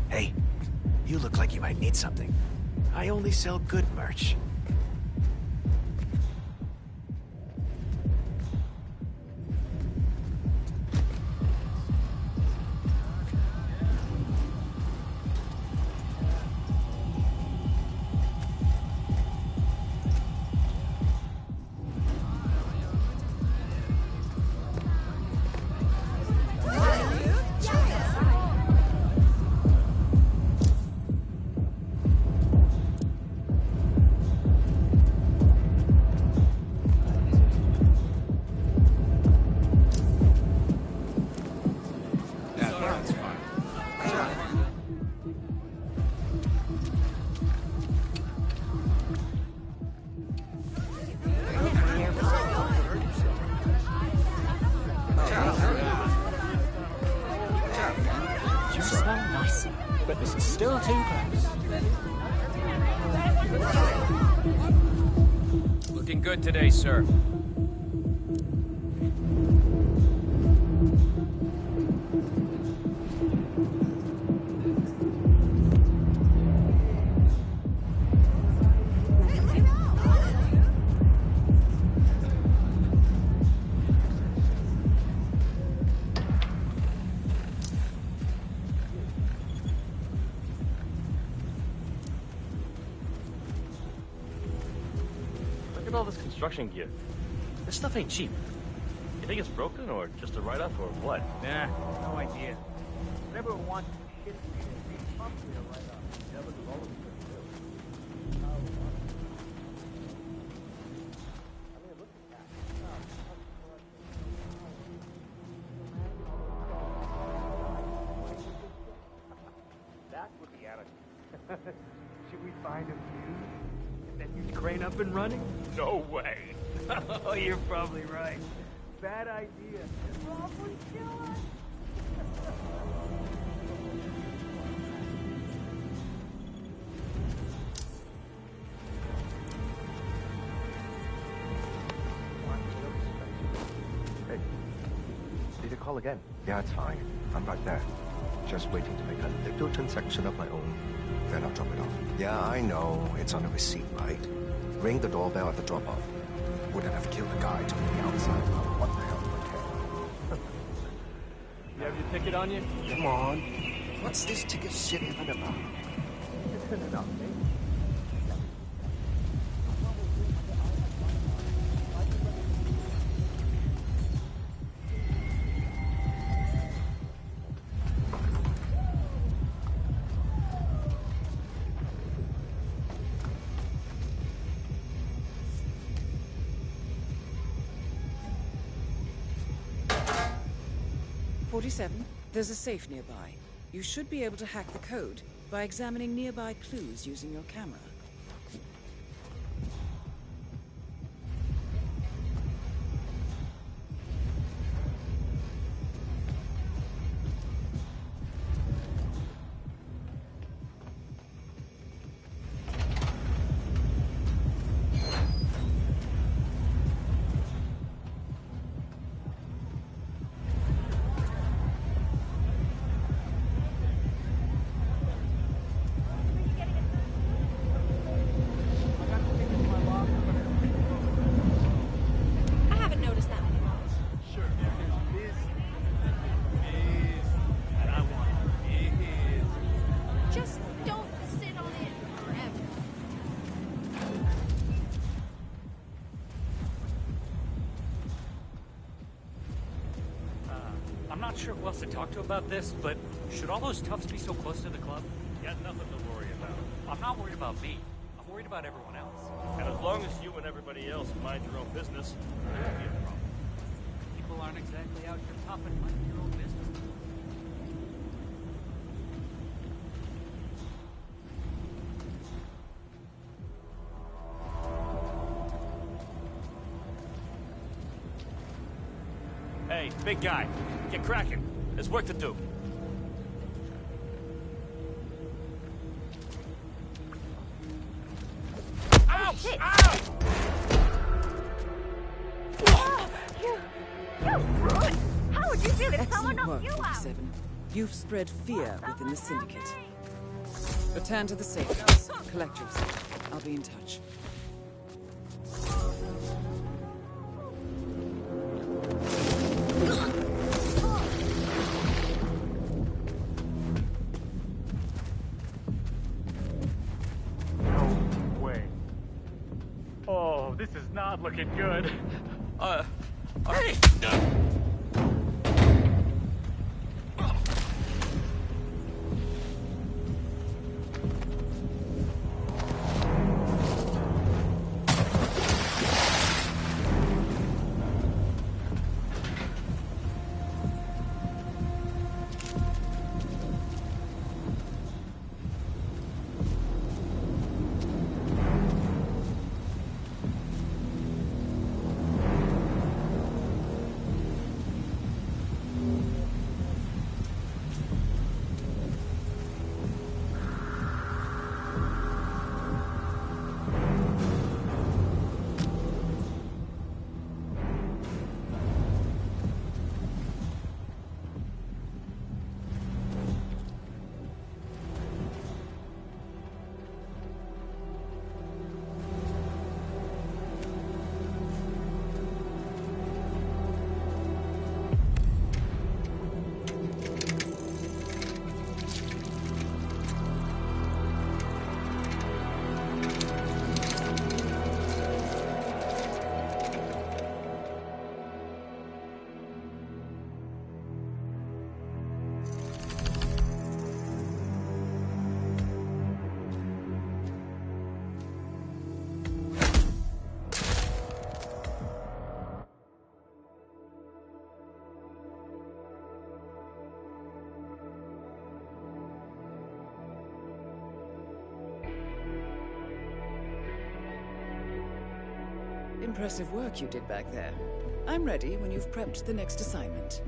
Hey, you look like you might need something. I only sell good merch. But this is still too close. Looking good today, sir. Look at all this construction gear. This stuff ain't cheap. You think it's broken or just a write-off or what? Nah, no idea. Whatever it wants shit they probably a write-off. Yeah, but all of That would be attitude. Should we find a fuse? And then you crane up and running? No way. Oh, you're probably right. Bad idea. Rob would kill us. call again. Yeah, it's fine. I'm right there. Just waiting to make a little transaction of my own. Then I'll drop it off. Yeah, I know. It's on a receipt, right? Ring the doorbell at the drop-off. Wouldn't have killed the guy to the outside. What the hell do I care? You have your ticket on you? Come on. What's this ticket shit even about? Turn it off, eh? 47, there's a safe nearby. You should be able to hack the code by examining nearby clues using your camera. I'm not sure who else to talk to about this, but should all those toughs be so close to the club? You got nothing to worry about. I'm not worried about me. I'm worried about everyone else. And as long as you and everybody else mind your own business, there won't be a problem. People aren't exactly out here tough and minding your own business. Hey, big guy, get cracking. There's work to do. Ow! Ow! Oh, you rude! How would you feel if someone Excellent knocked work, you out? 47. You've spread fear within the Syndicate. Return to the safe house. Collect yourself. I'll be in touch. No way. Oh, this is not looking good. Hey! Impressive work you did back there. I'm ready when you've prepped the next assignment.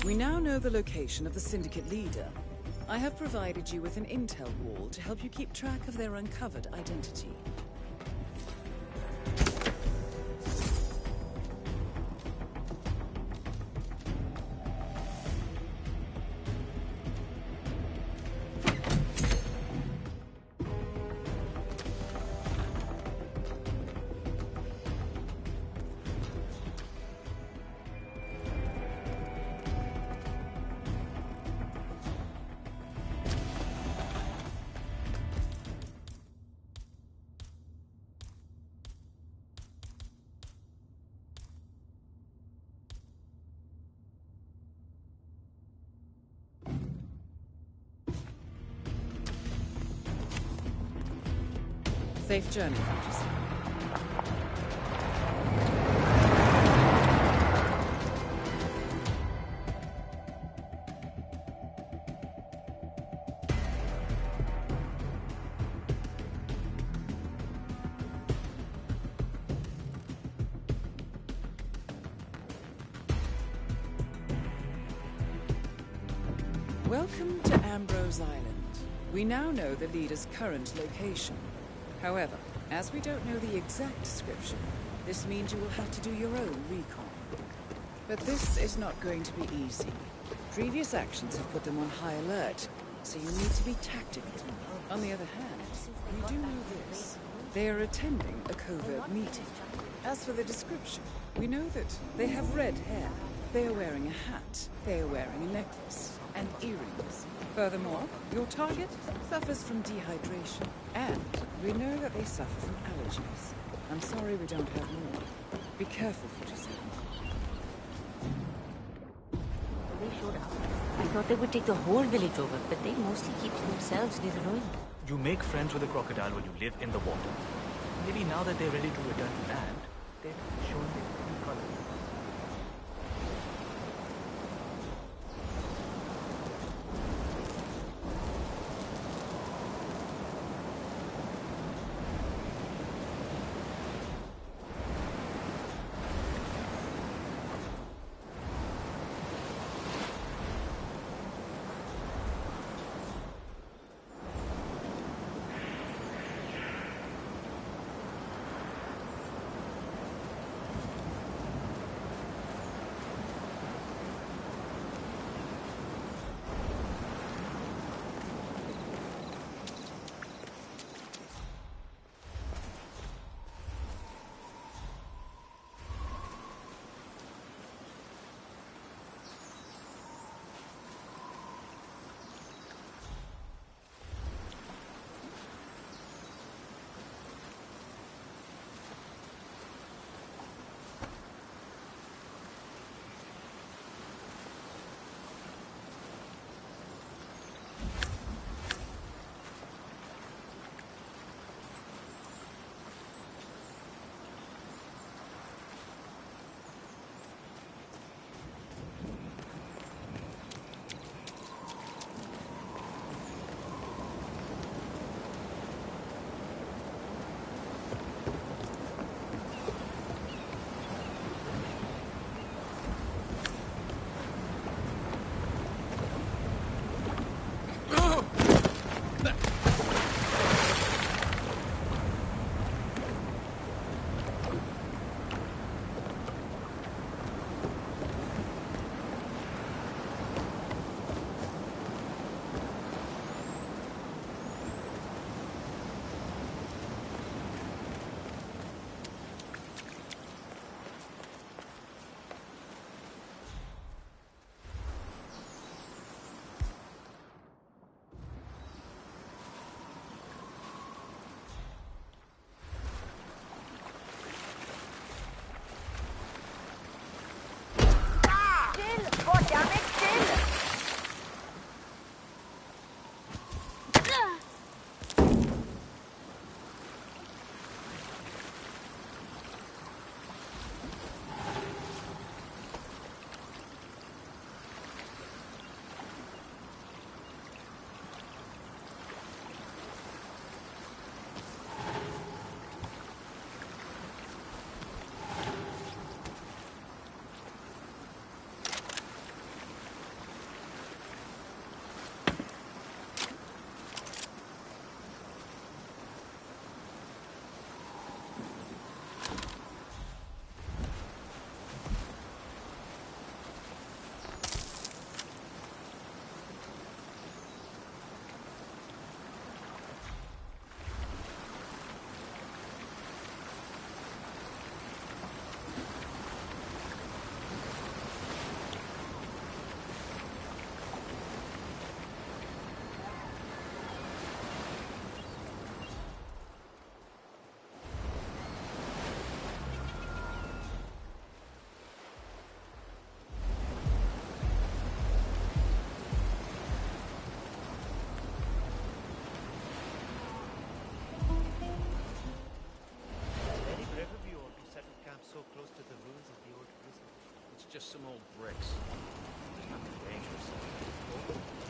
We now know the location of the Syndicate leader. I have provided you with an intel wall to help you keep track of their uncovered identity. Safe journey, Ferguson. Welcome to Ambrose Island. We now know the leader's current location. However, as we don't know the exact description, this means you will have to do your own recon. But this is not going to be easy. Previous actions have put them on high alert, so you need to be tactical. On the other hand, we do know this. They are attending a covert meeting. As for the description, we know that they have red hair. They are wearing a hat. They are wearing a necklace and earrings. Furthermore, your target suffers from dehydration. And we know that they suffer from allergies. I'm sorry we don't have more. Be careful, 47. They showed up. I thought they would take the whole village over, but they mostly keep to themselves near the ruin. You make friends with a crocodile when you live in the water. Maybe now that they're ready to return to land, they're showing their true colors. so close to the ruins of the old prison? It's just some old bricks. There's nothing dangerous.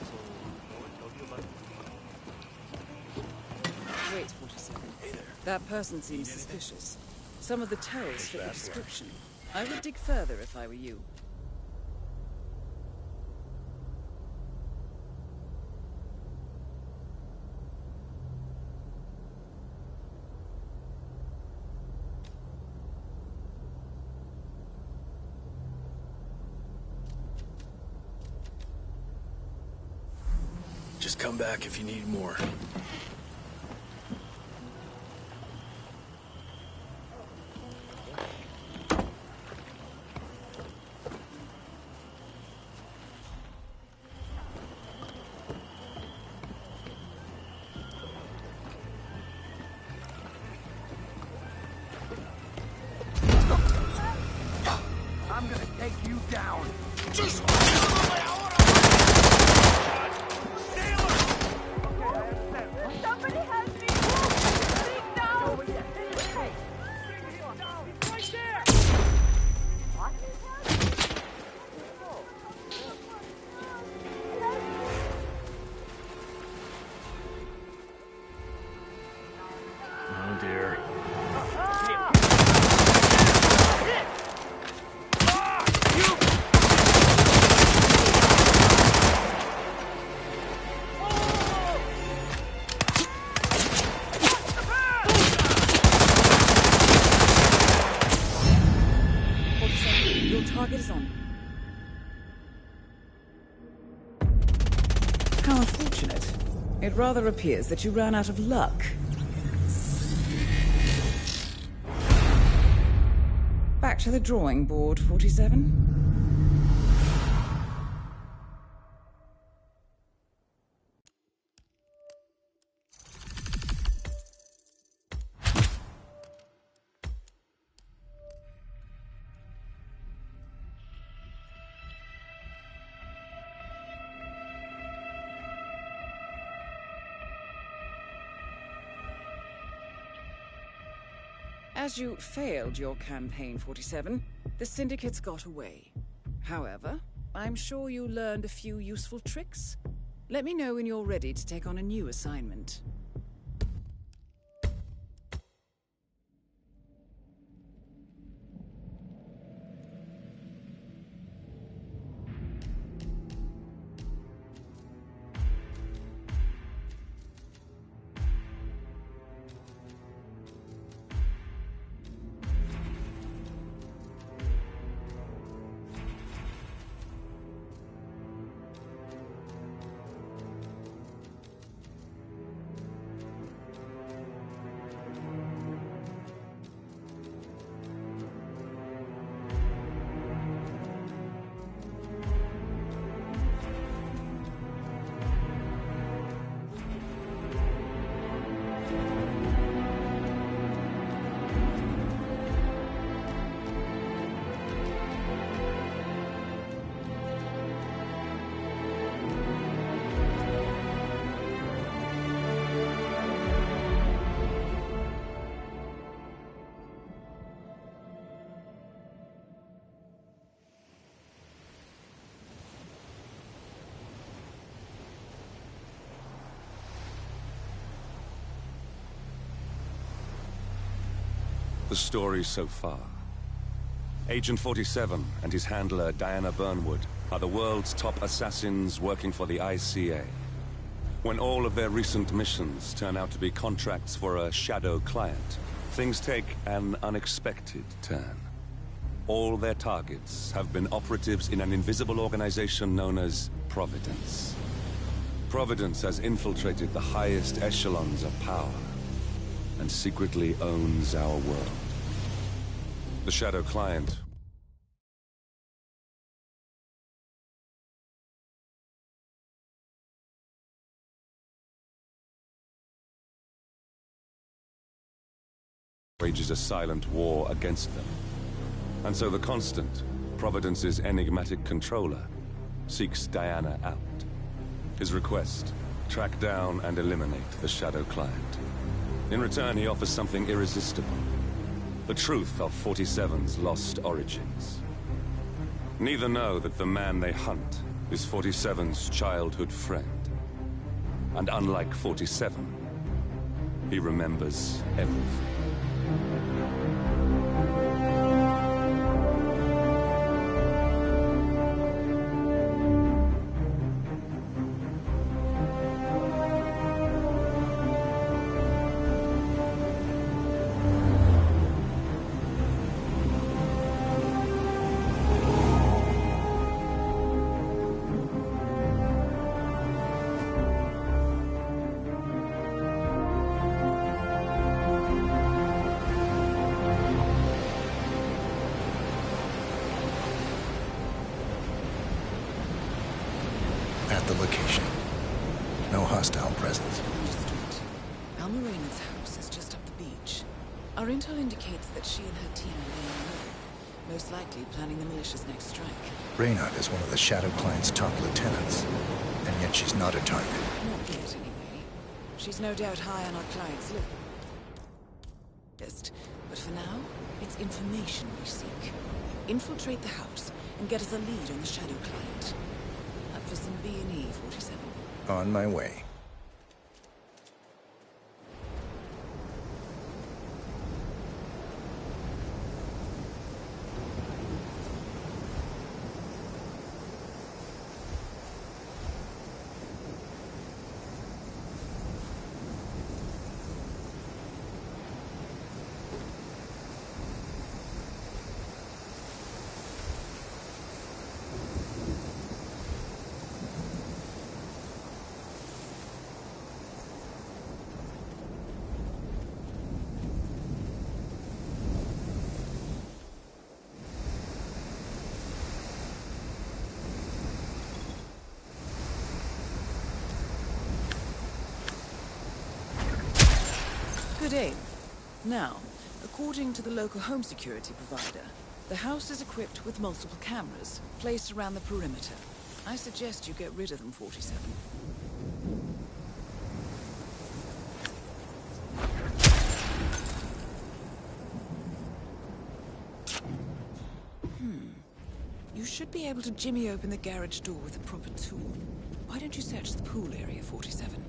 So, no one told you about it? Wait, 47. Hey there. That person seems suspicious. Some of the tells fit the description. I would dig further if I were you. Just come back if you need more. I'm gonna take you down. Just Somebody help me! Speak now! Right there! What? Oh dear. Your target is on. How unfortunate. It rather appears that you ran out of luck. Back to the drawing board, 47. As you failed your campaign, 47, the syndicates got away. However, I'm sure you learned a few useful tricks. Let me know when you're ready to take on a new assignment. The story so far. Agent 47 and his handler Diana Burnwood are the world's top assassins working for the ICA. When all of their recent missions turn out to be contracts for a shadow client, things take an unexpected turn. All their targets have been operatives in an invisible organization known as Providence. Providence has infiltrated the highest echelons of power and secretly owns our world. The shadow client wages a silent war against them. And so the Constant, Providence's enigmatic controller, seeks Diana out. His request, track down and eliminate the shadow client. In return, he offers something irresistible. the truth of 47's lost origins. Neither know that the man they hunt is 47's childhood friend. And unlike 47, he remembers everything. At the location. No hostile presence. Understood. Alma Raynard's house is just up the beach. Our intel indicates that she and her team are laying low, most likely planning the militia's next strike. Raynard is one of the Shadow Client's top lieutenants, and yet she's not a target. Not yet, anyway. She's no doubt high on our client's list. But for now, it's information we seek. Infiltrate the house and get us a lead on the Shadow Client. Up for some B&E, 47. On my way. Good aim. Now, according to the local home security provider, the house is equipped with multiple cameras placed around the perimeter. I suggest you get rid of them, 47. You should be able to jimmy open the garage door with a proper tool. Why don't you search the pool area, 47?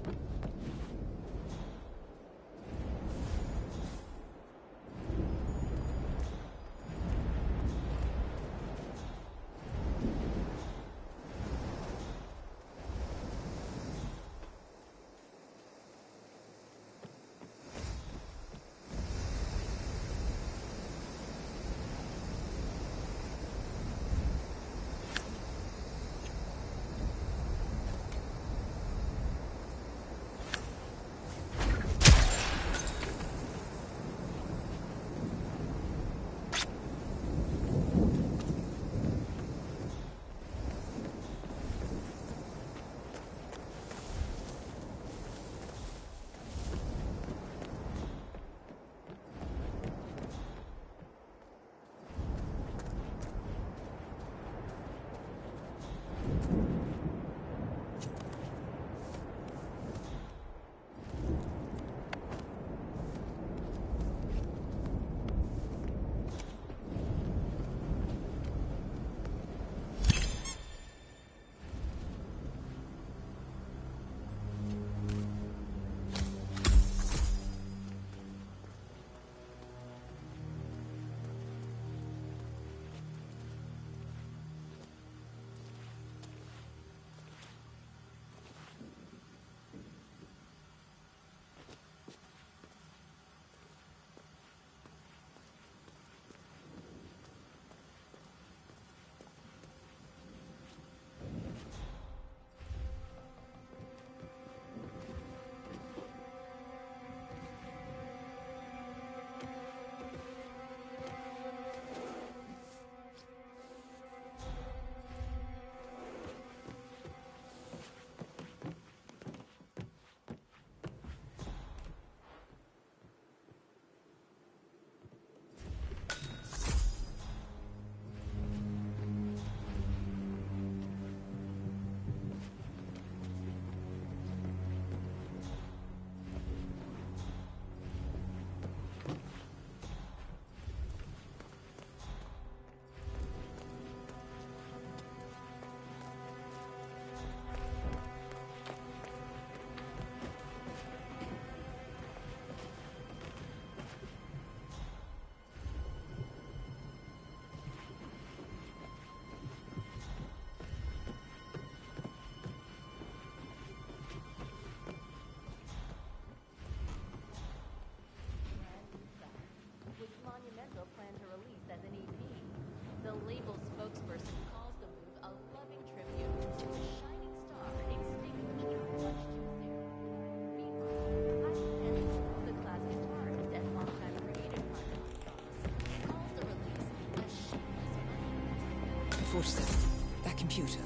47. That computer.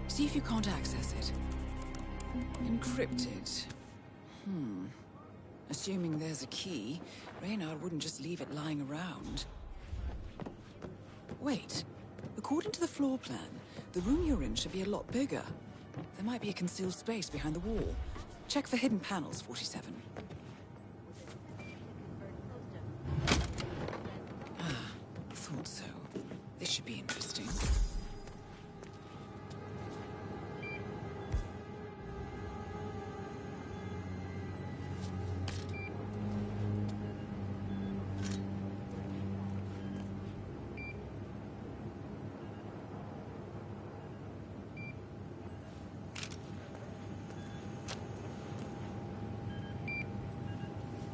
See if you can't access it. Encrypted. Assuming there's a key, Reynard wouldn't just leave it lying around. Wait. According to the floor plan, the room you're in should be a lot bigger. There might be a concealed space behind the wall. Check for hidden panels, 47. Thought so. This should be interesting.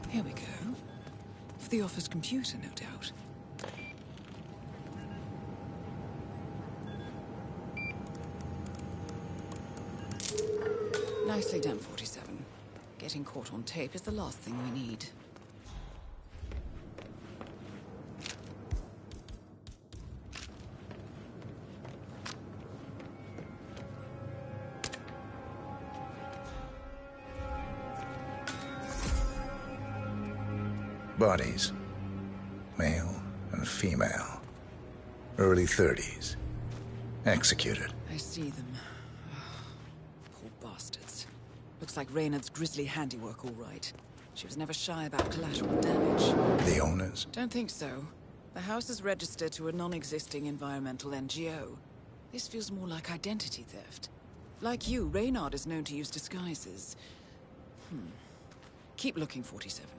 Here we go. For the office computer, no doubt. Nicely done, 47. Getting caught on tape is the last thing we need. Bodies. Male and female. Early 30s. Executed. I see them. Poor bastards. Looks like Reynard's grisly handiwork, all right. She was never shy about collateral damage. The owners? Don't think so. The house is registered to a non-existing environmental NGO. This feels more like identity theft. Like you, Reynard is known to use disguises. Keep looking, 47.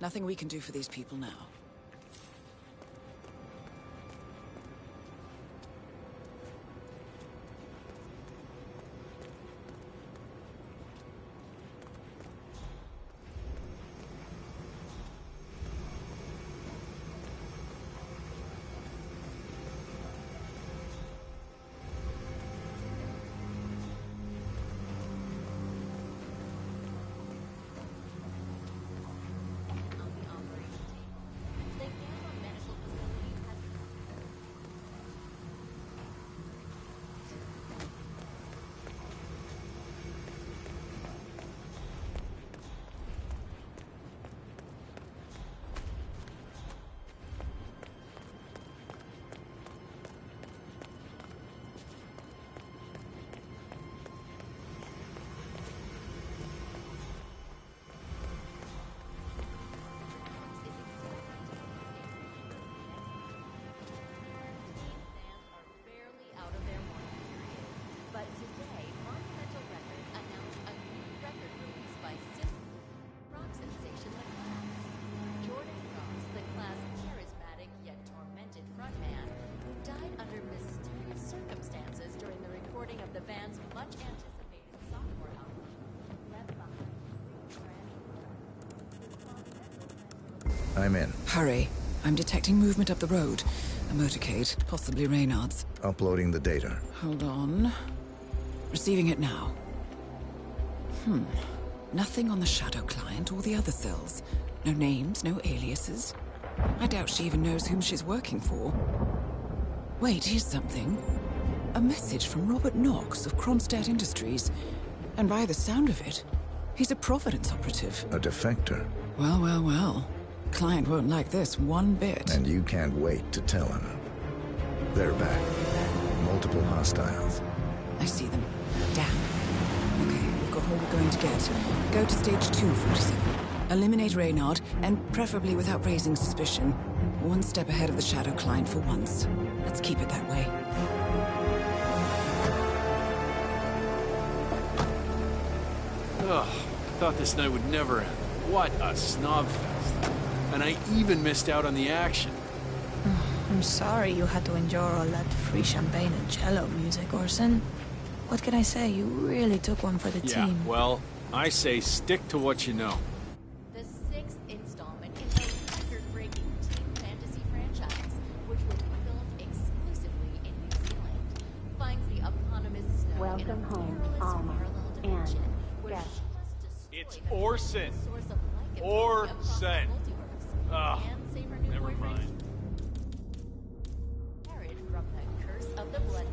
Nothing we can do for these people now. I'm in. Hurry. I'm detecting movement up the road. A motorcade, possibly Reynard's. Uploading the data. Hold on. Receiving it now. Nothing on the Shadow client or the other cells. No names, no aliases. I doubt she even knows whom she's working for. Wait, here's something. A message from Robert Knox of Kronstadt Industries. And by the sound of it, he's a Providence operative. A defector. Well, well, well. Client won't like this one bit. And you can't wait to tell him. They're back. Multiple hostiles. I see them. Damn. Okay, we've got all we're going to get. Go to stage 2, 47. Eliminate Reynard, and preferably without raising suspicion. One step ahead of the Shadow client for once. Let's keep it that way. Ugh, I thought this night would never end. What a snobfest. And I even missed out on the action. I'm sorry you had to endure all that free champagne and cello music, Orson. What can I say? You really took one for the team. Yeah, well, I say stick to what you know. The 6th installment in the record-breaking Team Fantasy franchise, which will be filmed exclusively in New Zealand, finds the eponymous Snow in a parallel dimension where she must destroy It's Orson. source of life Orson. and save her new never boyfriend. mind. Jared from the curse of the Blood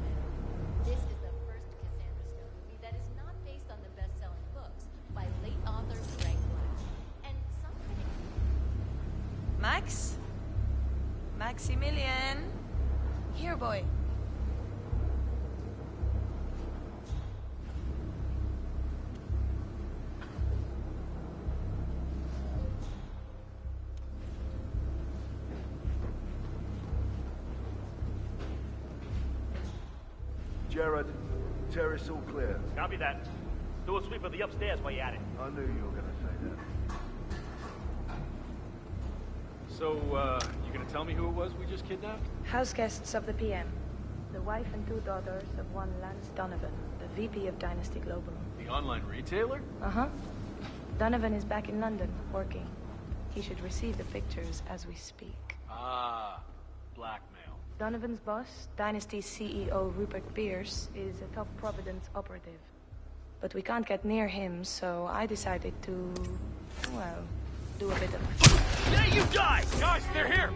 Maximilian. Here, boy. Jared, terrace all clear. Copy that. Do a sweep of the upstairs while you're at it. I knew you were gonna say that. So, you gonna tell me who it was we just kidnapped? House guests of the PM. The wife and 2 daughters of one Lance Donovan, the VP of Dynasty Global. The online retailer? Uh-huh. Donovan is back in London, working. He should receive the pictures as we speak. Ah, blackmail. Donovan's boss, Dynasty's CEO Rupert Pierce, is a top Providence operative. But we can't get near him, so I decided to, well, do a bit of... There you die! Guys, they're here!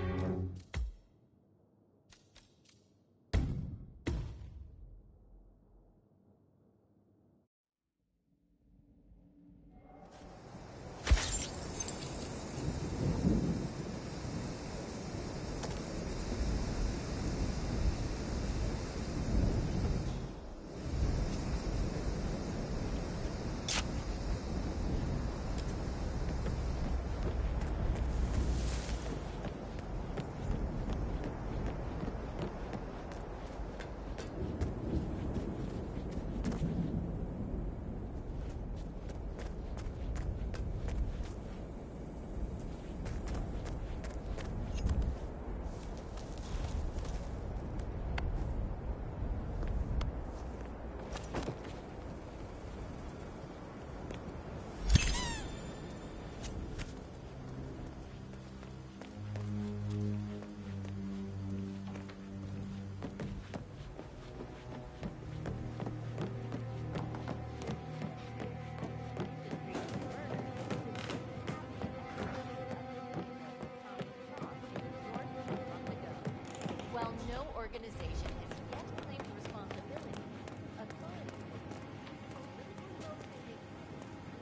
While no organization has yet claimed responsibility, authorities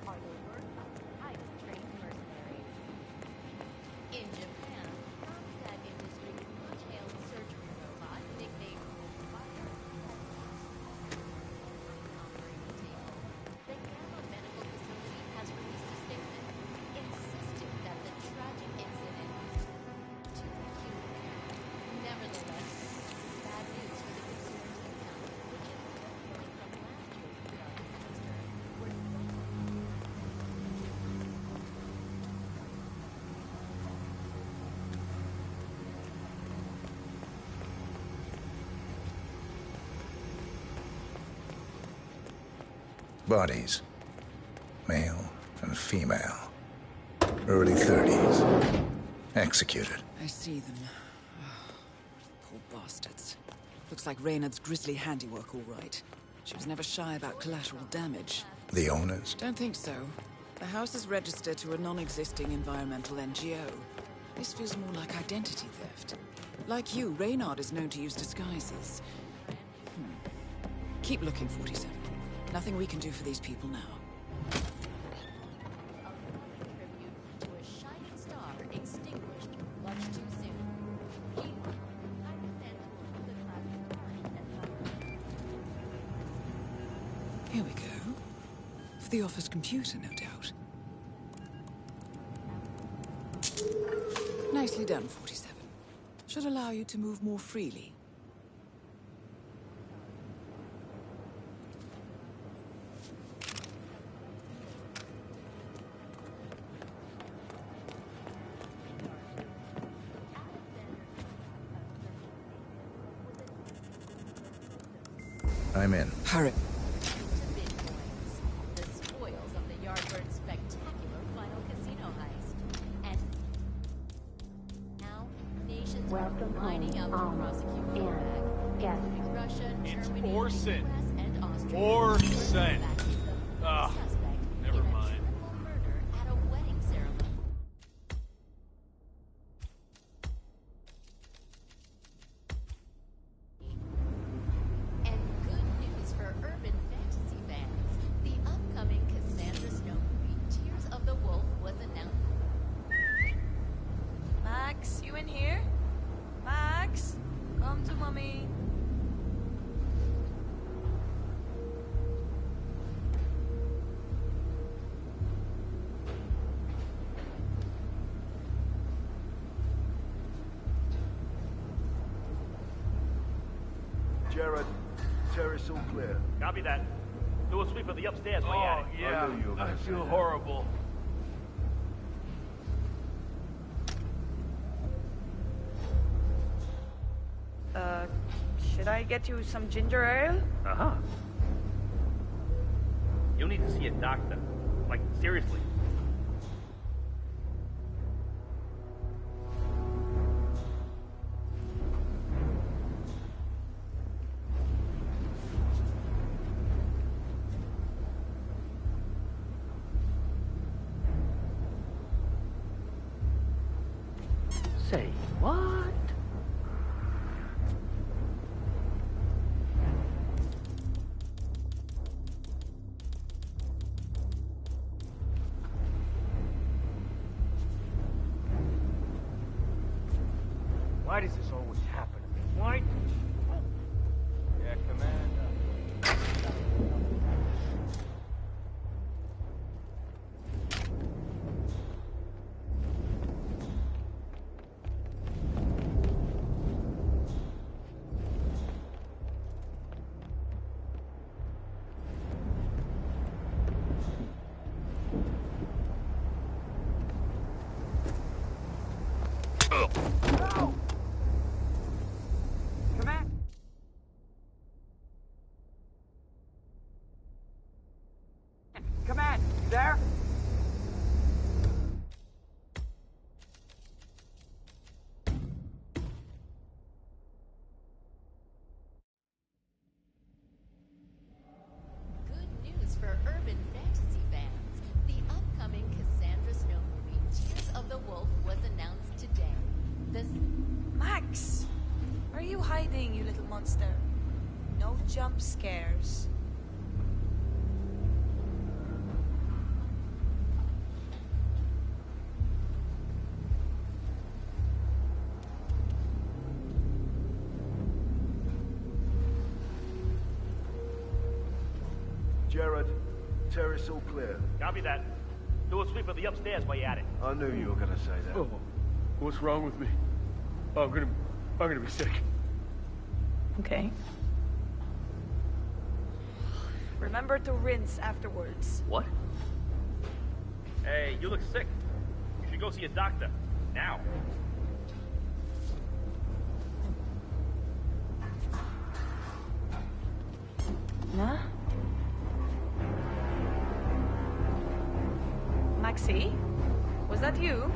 are the work of highly trained mercenaries. In Japan, Randstad Industries' much-hailed surgery robot, nicknamed Fire, operating the table. The Gamma Medical Facility has released a statement insisting that the tragic incident was too human. Nevertheless, bad news for the consumer team count, which is suffering from last year's disaster, where Bodies. Male and female. Early 30s. Executed. I see them. Poor bastards. Looks like Reynard's grisly handiwork, all right. She was never shy about collateral damage. The owners? Don't think so. The house is registered to a non-existing environmental NGO. This feels more like identity theft. Like you, Reynard is known to use disguises. Keep looking, 47. Nothing we can do for these people now. to a shining star extinguished much too soon. I descend to the class Here we go. For the office computer, no doubt. Nicely done, 47. Should allow you to move more freely. I'm in. Hurry. the spoils of the Yardbird's spectacular final casino heist. And now, nations are lining up to prosecute Iraq, including Russia, Germany, Orson. the US, and Austria. Orson. Ah, never mind. Murder at a wedding ceremony. And good news for urban fantasy fans. The upcoming Cassandra Snow movie, Tears of the Wolf, was announced. Max, you in here? Max? Tommy. Jared, terrace all clear. Copy that. Do a sweep of the upstairs while you're at it. I knew you were gonna say that. horrible. Should I get you some ginger ale? Uh-huh. You'll need to see a doctor. Like, seriously. Say what? Why does this always happen to me? Why? Yeah, Commander. Command, you there? Good news for urban fantasy fans. The upcoming Cassandra Snow movie, Tears of the Wolf, was announced today. Max! Where are you hiding, you little monster? No jump scares. Jared, terrace all clear. Copy that. Do a sweep of the upstairs while you're at it. I knew you were gonna say that. Oh, what's wrong with me? I'm gonna be sick. Okay. Remember to rinse afterwards. What? Hey, you look sick. You should go see a doctor. Now. Nah? Maxie? Was that you?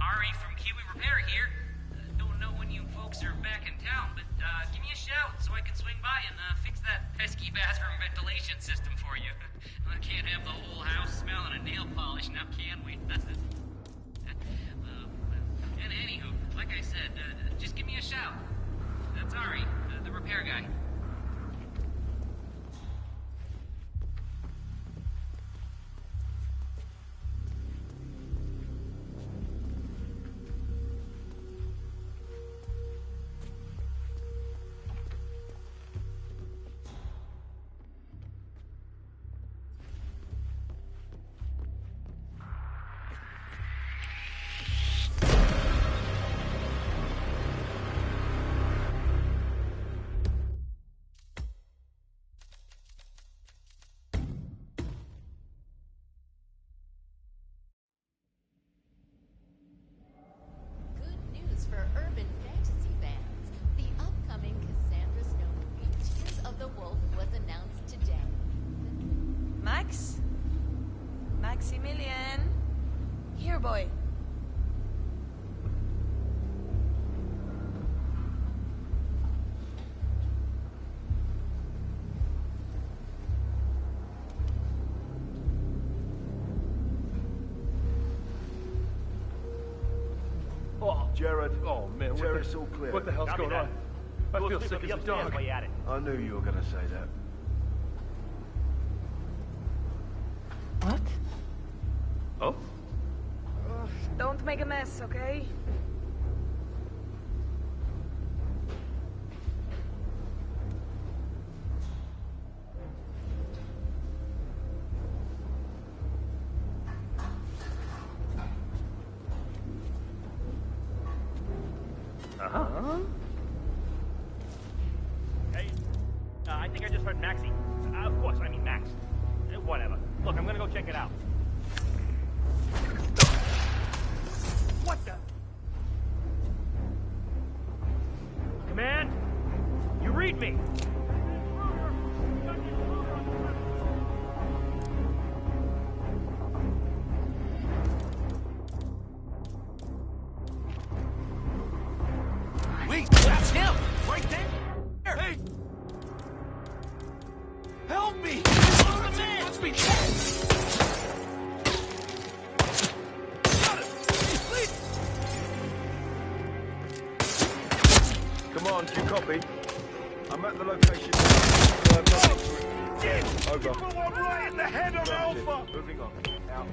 Ari from Kiwi Repair here. Don't know when you folks are back in town, but give me a shout so I can swing by and fix that pesky bathroom ventilation system for you. I can't have the whole house smelling of nail polish now, can we? And anywho, like I said, just give me a shout. That's Ari, the repair guy. boy. Oh, Jared. Oh, man. Jared's all clear. What the hell's going on? I feel sick as a dog. I knew you were gonna say that. What? Oh? Don't make a mess, okay? Uh-huh. Hey, I think I just heard Maxie. Of course, I mean Max. Whatever. Look, I'm gonna go check it out. What the? Command? You read me! Wait, that's him! Right there! Hey! Help me! Let's be Come on, do you copy? I'm at the location. Over. One right in the head of Alpha! Moving on. Out.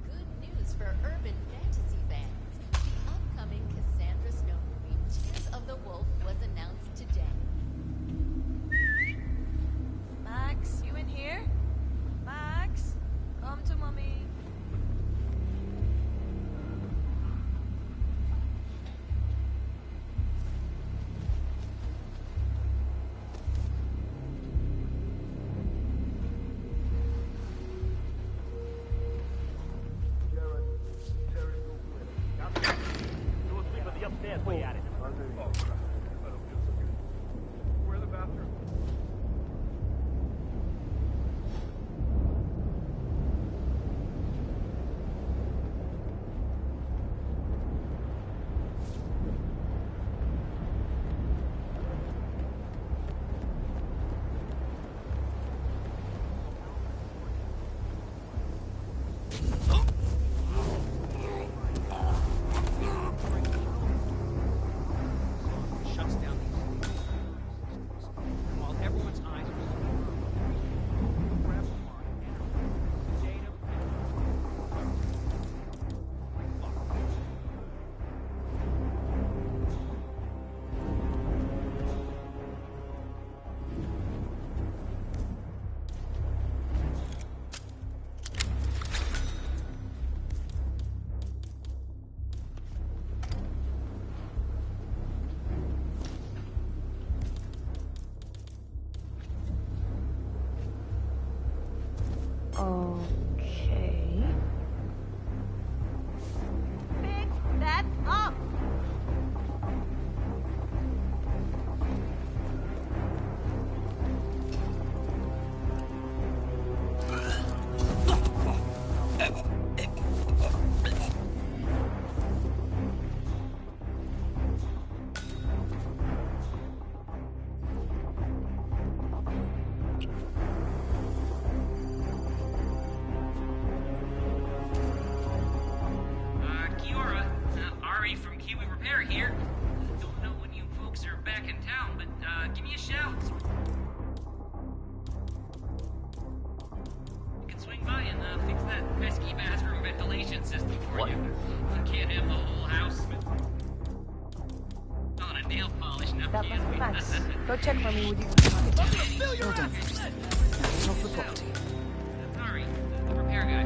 Good news for urban fantasy fans. The upcoming Cassandra Snow movie, Tears of the Wolf, was announced today. Max, you in here? Max, come to mommy. We'll sleep at the upstairs way at it. Oh, crap. I don't feel so good. Where's the bathroom? Shuts down these and while everyone's eyes are grab the mark, data, Okay. Pick that up! Kiora, Ari from Kiwi Repair here. Don't know when you folks are back in town, but give me a shout. You can swing by and fix that pesky bathroom ventilation system for you. You can't have the whole house on a nail polish now, That can must be we? Max. Go check for me, would you? Well done, Forrester. Now get off the property. Ari, the repair guy.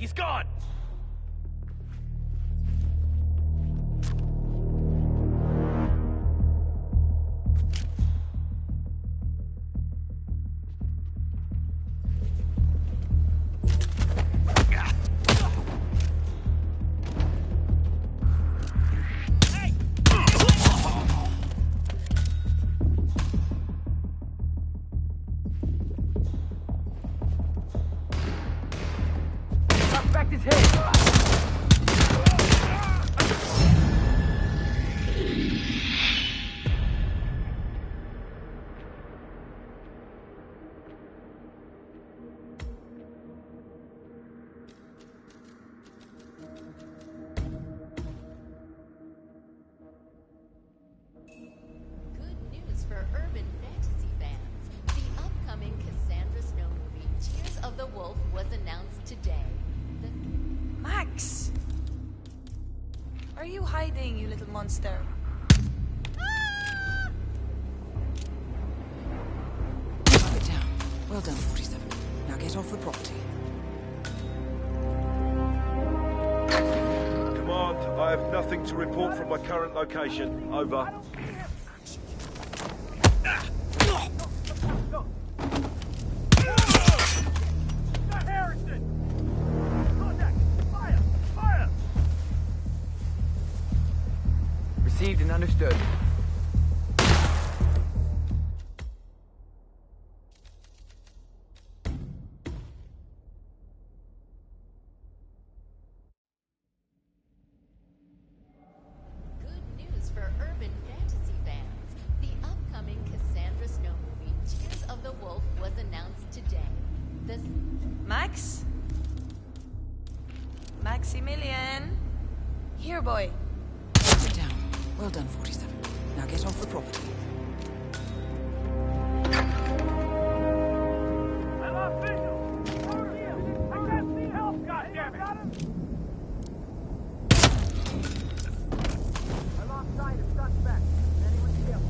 He's gone! Back his head! Good news for urban fantasy fans. The upcoming Cassandra Snow movie, Tears of the Wolf, was announced today. Max! Are you hiding, you little monster? Knock it down. Well done, 47. Now get off the property. Command, I have nothing to report from my current location. Over. Received and understood. Good news for urban fantasy fans. The upcoming Cassandra Snow movie, Tears of the Wolf, was announced today. The Max? Maximilian? Here, boy. Sit down. Well done, 47. Now get off the property. I lost visual! Over here! I can't see help, goddammit! I lost sight of suspect. Anyone see him?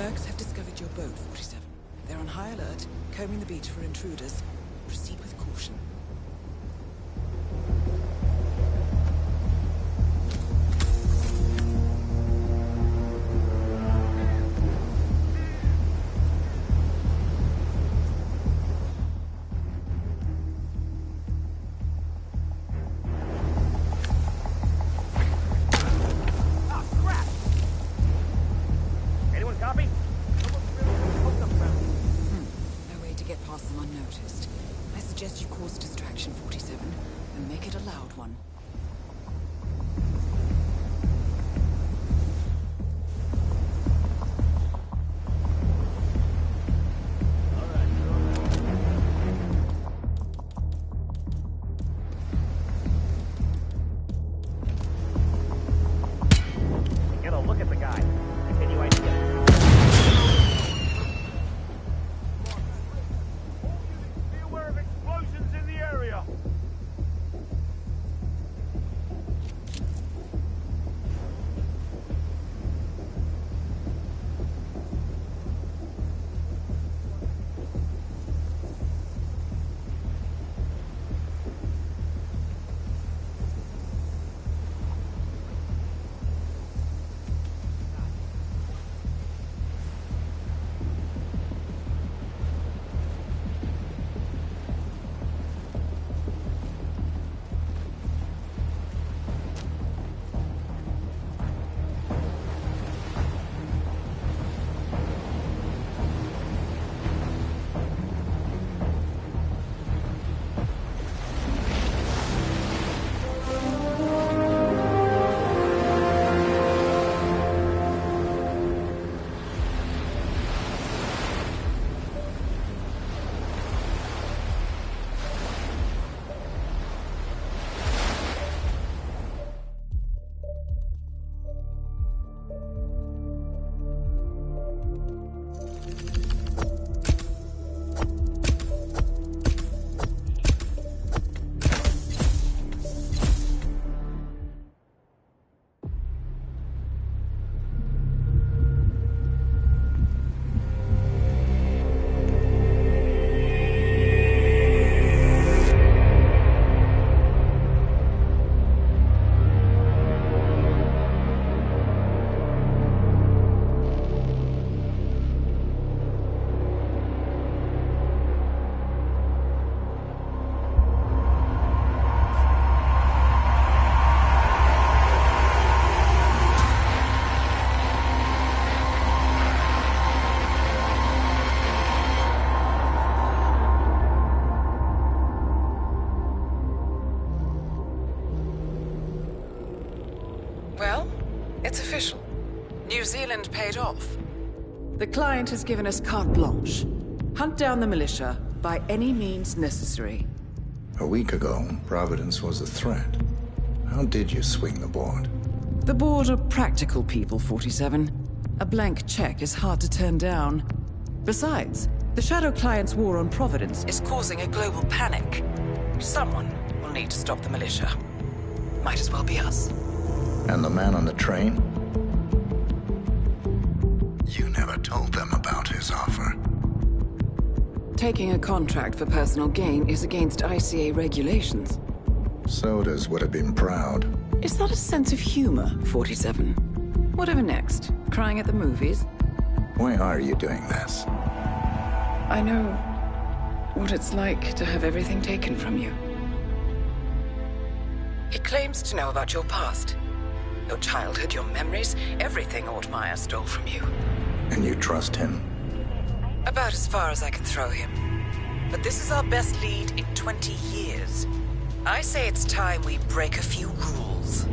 Mercs have discovered your boat, 47. They're on high alert, combing the beach for intruders. Proceed with caution. Copy? No way to get past them unnoticed. I suggest you cause a distraction, 47, and make it a loud one. Get a look at the guy. Any idea? Be aware of explosions in the area. Well, it's official. New Zealand paid off. The client has given us carte blanche. Hunt down the militia by any means necessary. A week ago, Providence was a threat. How did you swing the board? The board are practical people, 47. A blank check is hard to turn down. Besides, the Shadow Client's war on Providence is causing a global panic. Someone will need to stop the militia. Might as well be us. And the man on the train? You never told them about his offer. Taking a contract for personal gain is against ICA regulations. Sodas would have been proud. Is that a sense of humor, 47? Whatever next? Crying at the movies? Why are you doing this? I know what it's like to have everything taken from you. He claims to know about your past. Your childhood, your memories, everything Ortmeyer stole from you. And you trust him? About as far as I can throw him. But this is our best lead in 20 years. I say it's time we break a few rules.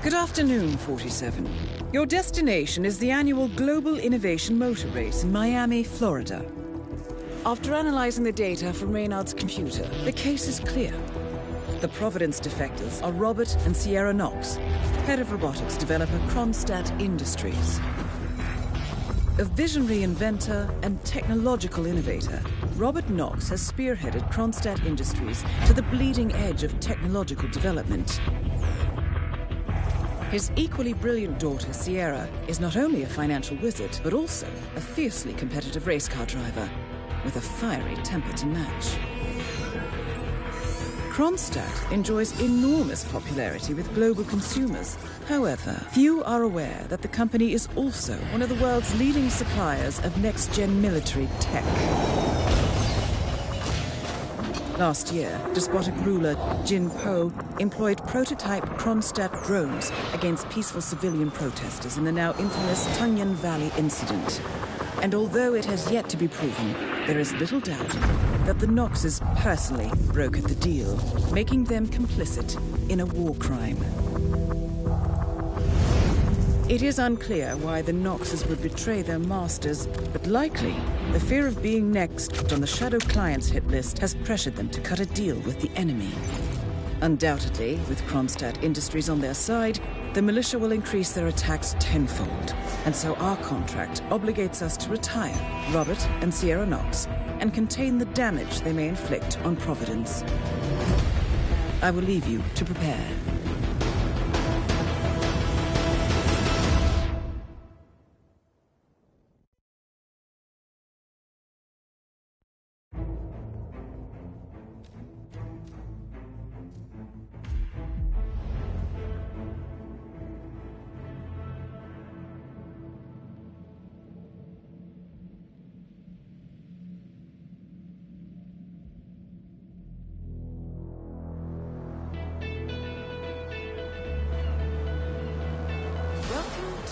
Good afternoon, 47. Your destination is the annual Global Innovation Motor Race in Miami, Florida. After analyzing the data from Reynard's computer, the case is clear. The Providence defectors are Robert and Sierra Knox, head of robotics developer Kronstadt Industries. A visionary inventor and technological innovator, Robert Knox has spearheaded Kronstadt Industries to the bleeding edge of technological development. His equally brilliant daughter, Sierra, is not only a financial wizard, but also a fiercely competitive race car driver, with a fiery temper to match. Kronstadt enjoys enormous popularity with global consumers. However, few are aware that the company is also one of the world's leading suppliers of next-gen military tech. Last year, despotic ruler Jin Po employed prototype Kronstadt drones against peaceful civilian protesters in the now infamous Tunyan Valley incident. And although it has yet to be proven, there is little doubt that the Noxes personally brokered the deal, making them complicit in a war crime. It is unclear why the Noxes would betray their masters, but likely the fear of being next on the Shadow Clients hit list has pressured them to cut a deal with the enemy. Undoubtedly, with Kronstadt Industries on their side, the militia will increase their attacks tenfold, and so our contract obligates us to retire Robert and Sierra Nox and contain the damage they may inflict on Providence. I will leave you to prepare.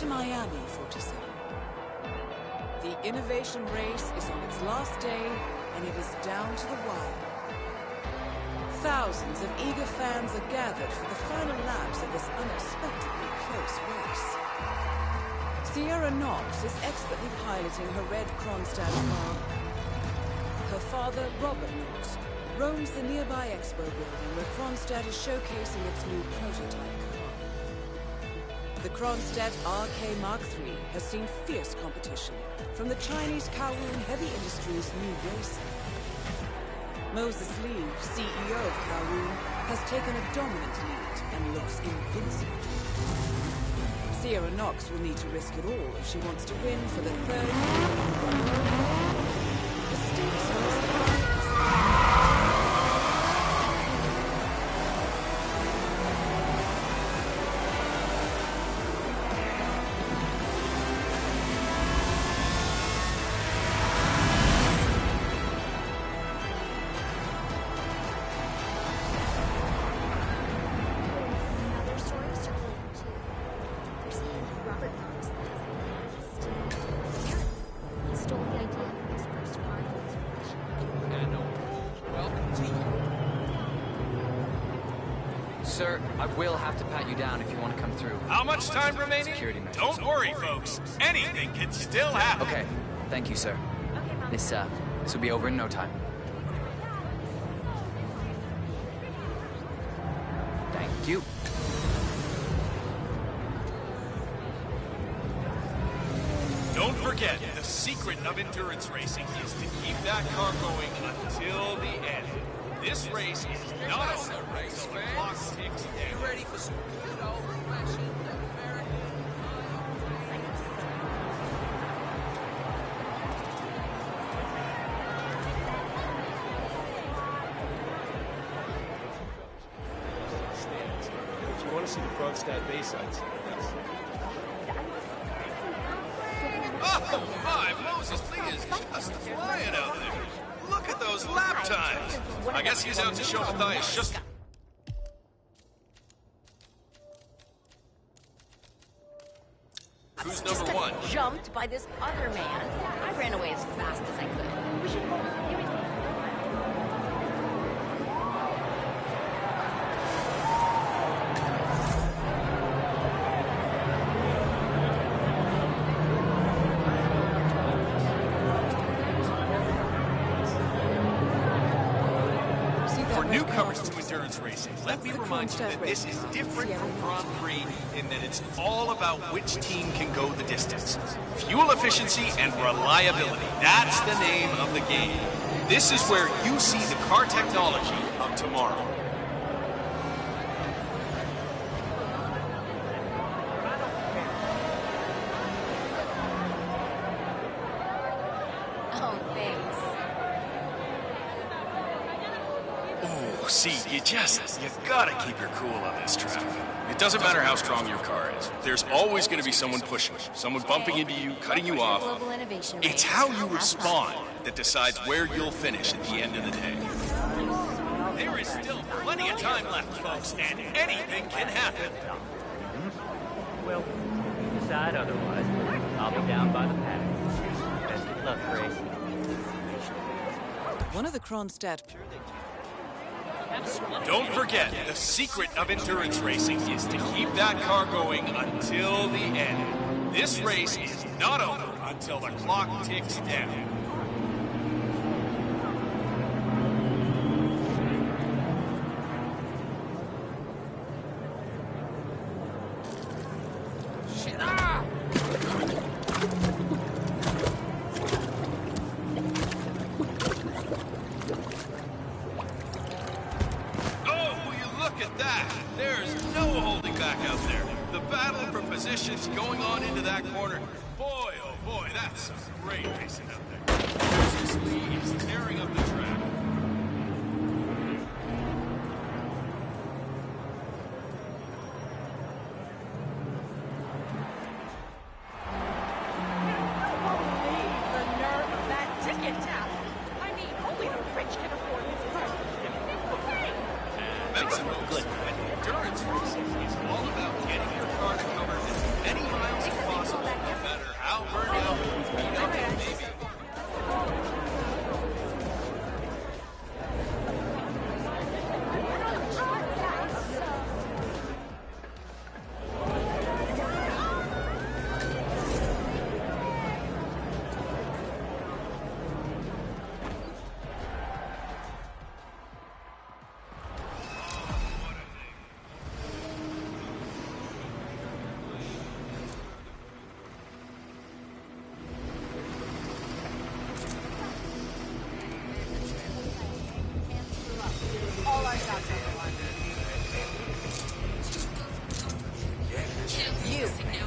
To Miami, 47. The innovation race is on its last day, and it is down to the wire. Thousands of eager fans are gathered for the final laps of this unexpectedly close race. Sierra Nox is expertly piloting her red Kronstadt car. Her father, Robert Nox, roams the nearby expo building where Kronstadt is showcasing its new prototype car. The Kronstadt RK Mark III has seen fierce competition from the Chinese Kowloon Heavy Industries' new racer. Moses Lee, CEO of Kowloon, has taken a dominant lead and looks invincible. Sierra Nox will need to risk it all if she wants to win for the third year in a row. The stakes are as high as... Sir, I will have to pat you down if you want to come through. How much time remaining? Security measures. Don't worry, folks. Anything can still happen. Okay, thank you, sir. This will be over in no time. Thank you. Don't forget, the secret of endurance racing is to keep that car going until the end. This race is not a race, so the clock ticks down. You ready for some good old-fashioned American? If you want to see the Kronstadt Baysides, Oh, my, Moses Lee is just flying out there. Look at those lap times. I guess he's out to show Matthias just... Who's number one? Jumped by this other man. I ran away as fast as I could. We should go. Newcomers to endurance racing, let me remind you that this is different from Grand Prix in that it's all about which team can go the distance. Fuel efficiency and reliability, that's the name of the game. This is where you see the car technology of tomorrow. Oh, thanks. Oh, see, you gotta keep your cool on this track. It doesn't matter how strong your car is. There's always gonna be someone pushing you, someone bumping into you, cutting you off. It's how you respond that decides where you'll finish at the end of the day. There is still plenty of time left, folks, and anything can happen. Well, if you decide otherwise, I'll be down by the paddock. Best of luck, Grace. One of the Kronstadt... Don't forget, the secret of endurance racing is to keep that car going until the end. This race is not over until the clock ticks down.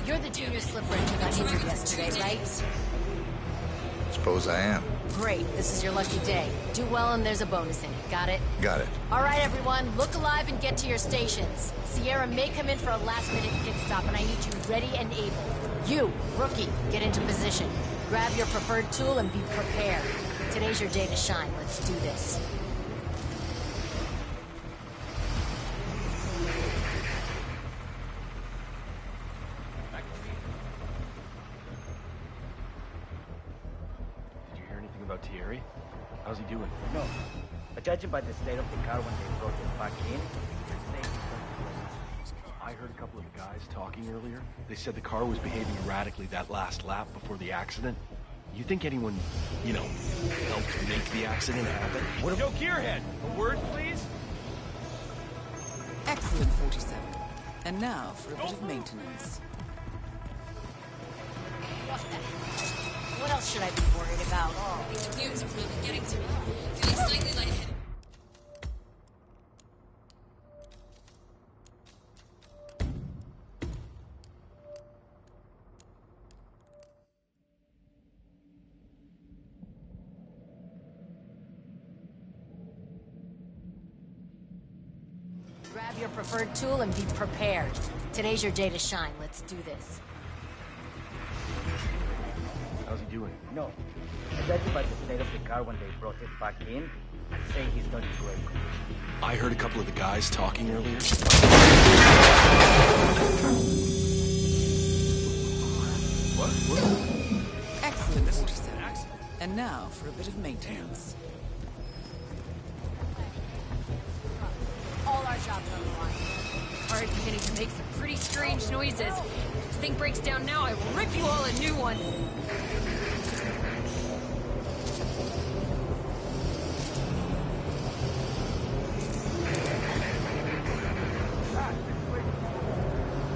You're the junior slip wrench who got injured yesterday, right? Suppose I am. Great. This is your lucky day. Do well and there's a bonus in it. Got it? Got it. All right, everyone. Look alive and get to your stations. Sierra may come in for a last-minute pit stop, and I need you ready and able. You, rookie, get into position. Grab your preferred tool and be prepared. Today's your day to shine. Let's do this. Thierry? How's he doing? No. But judging by the state of the car when they brought it back in, they're saying I heard a couple of the guys talking earlier. They said the car was behaving erratically that last lap before the accident. You think anyone, helped make the accident happen? Yo, Gearhead, a word, please? Excellent, 47. And now for a bit of maintenance. What the heck? What else should I be worried about? These fumes are really getting to me. Feeling slightly lightheaded. Grab your preferred tool and be prepared. Today's your day to shine. Let's do this. How's he doing? No. But judging by the state of the car when they brought it back in, I'd say he's not in great condition. I heard a couple of the guys talking earlier. What? Excellent, 47. And now for a bit of maintenance. All our jobs on the line. Car is beginning to make some pretty strange noises. If this thing breaks down now, I will rip you all a new one.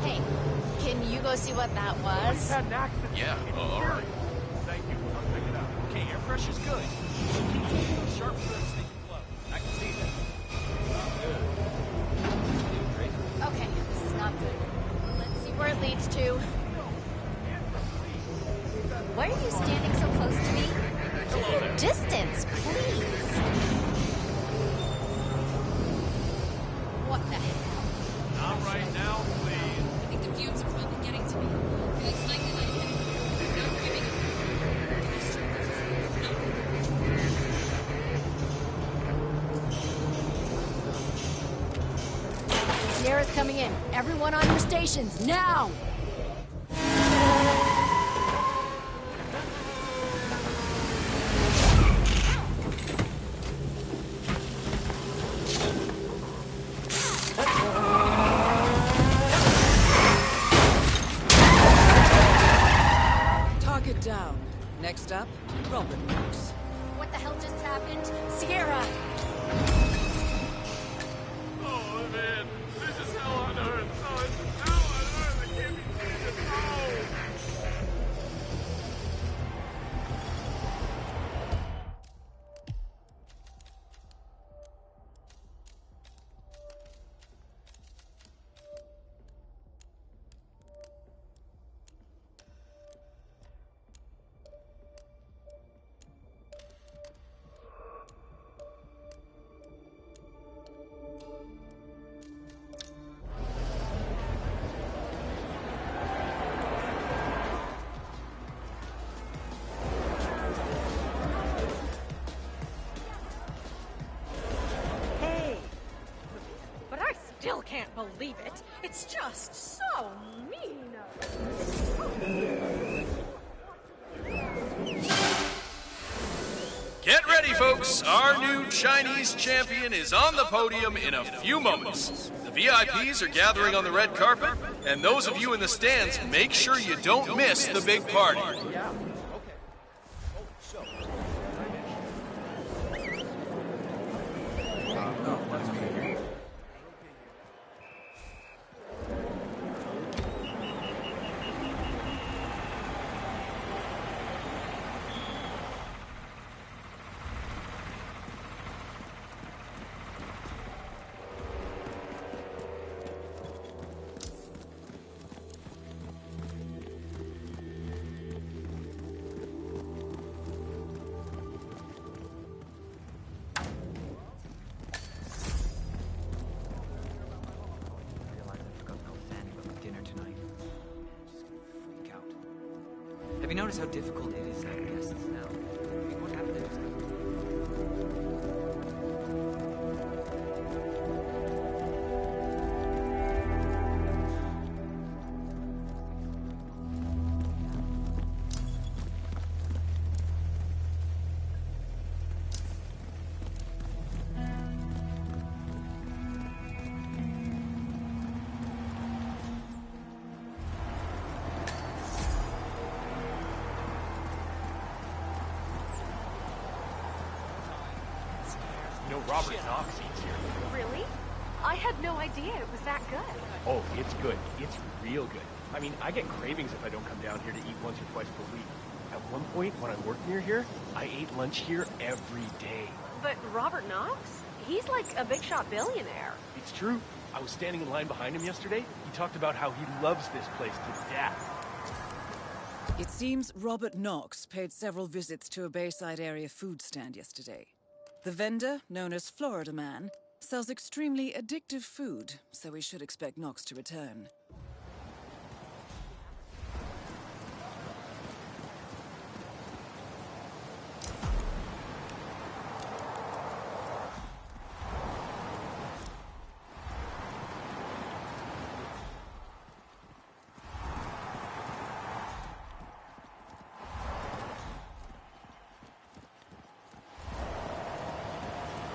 Hey, can you go see what that was? Yeah, all right. Thank you. I'll check it out. Okay, air pressure's good. Sharp surface they can flow. I can see that. Okay, this is not good. Let's see where it leads to. Why are you standing so close to me? the distance, please. What the hell? Not right now, please. I think the fumes are finally getting to me. It's likely like there's no giving Sierra's coming in. Everyone on your stations, now! Target down. Next up, Robert Knox. What the hell just happened? Sierra! Oh, man. This is hell on earth. Oh, it's hell on earth. I can't be serious. Oh! But I still can't believe it. It's just so mean. Get ready, folks. Our new Chinese champion is on the podium in a few moments. The VIPs are gathering on the red carpet, and those of you in the stands, make sure you don't miss the big party. Have you noticed how difficult it is to have guests now? I mean, what happened to Robert Knox eats here. Really? I had no idea it was that good. Oh, it's good. It's real good. I mean, I get cravings if I don't come down here to eat once or twice per week. At one point, when I worked near here, I ate lunch here every day. But Robert Knox? He's like a big shot billionaire. It's true. I was standing in line behind him yesterday. He talked about how he loves this place to death. It seems Robert Knox paid several visits to a Bayside area food stand yesterday. The vendor, known as Florida Man, sells extremely addictive food, so we should expect Knox to return.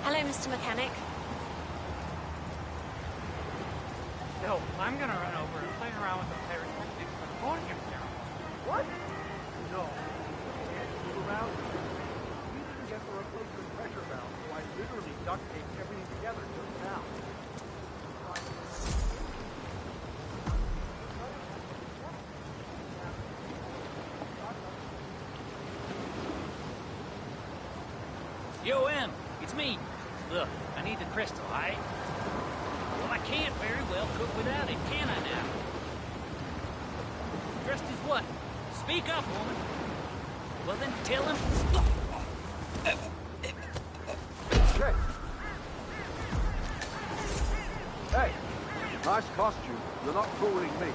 Hello, Mr. Mechanic. So, I'm gonna run over and play around with the pyrotechnics for the podium now. What? No. You can't move around. We didn't get the replacement pressure valve, so I literally duct taped everything together just now. Yo, M, it's me. Look, I need the crystal, aight? Well, I can't very well cook without it, can I now? Dressed as what? Speak up, woman. Well then, tell him... Hey! Hey! Nice costume. You're not fooling me.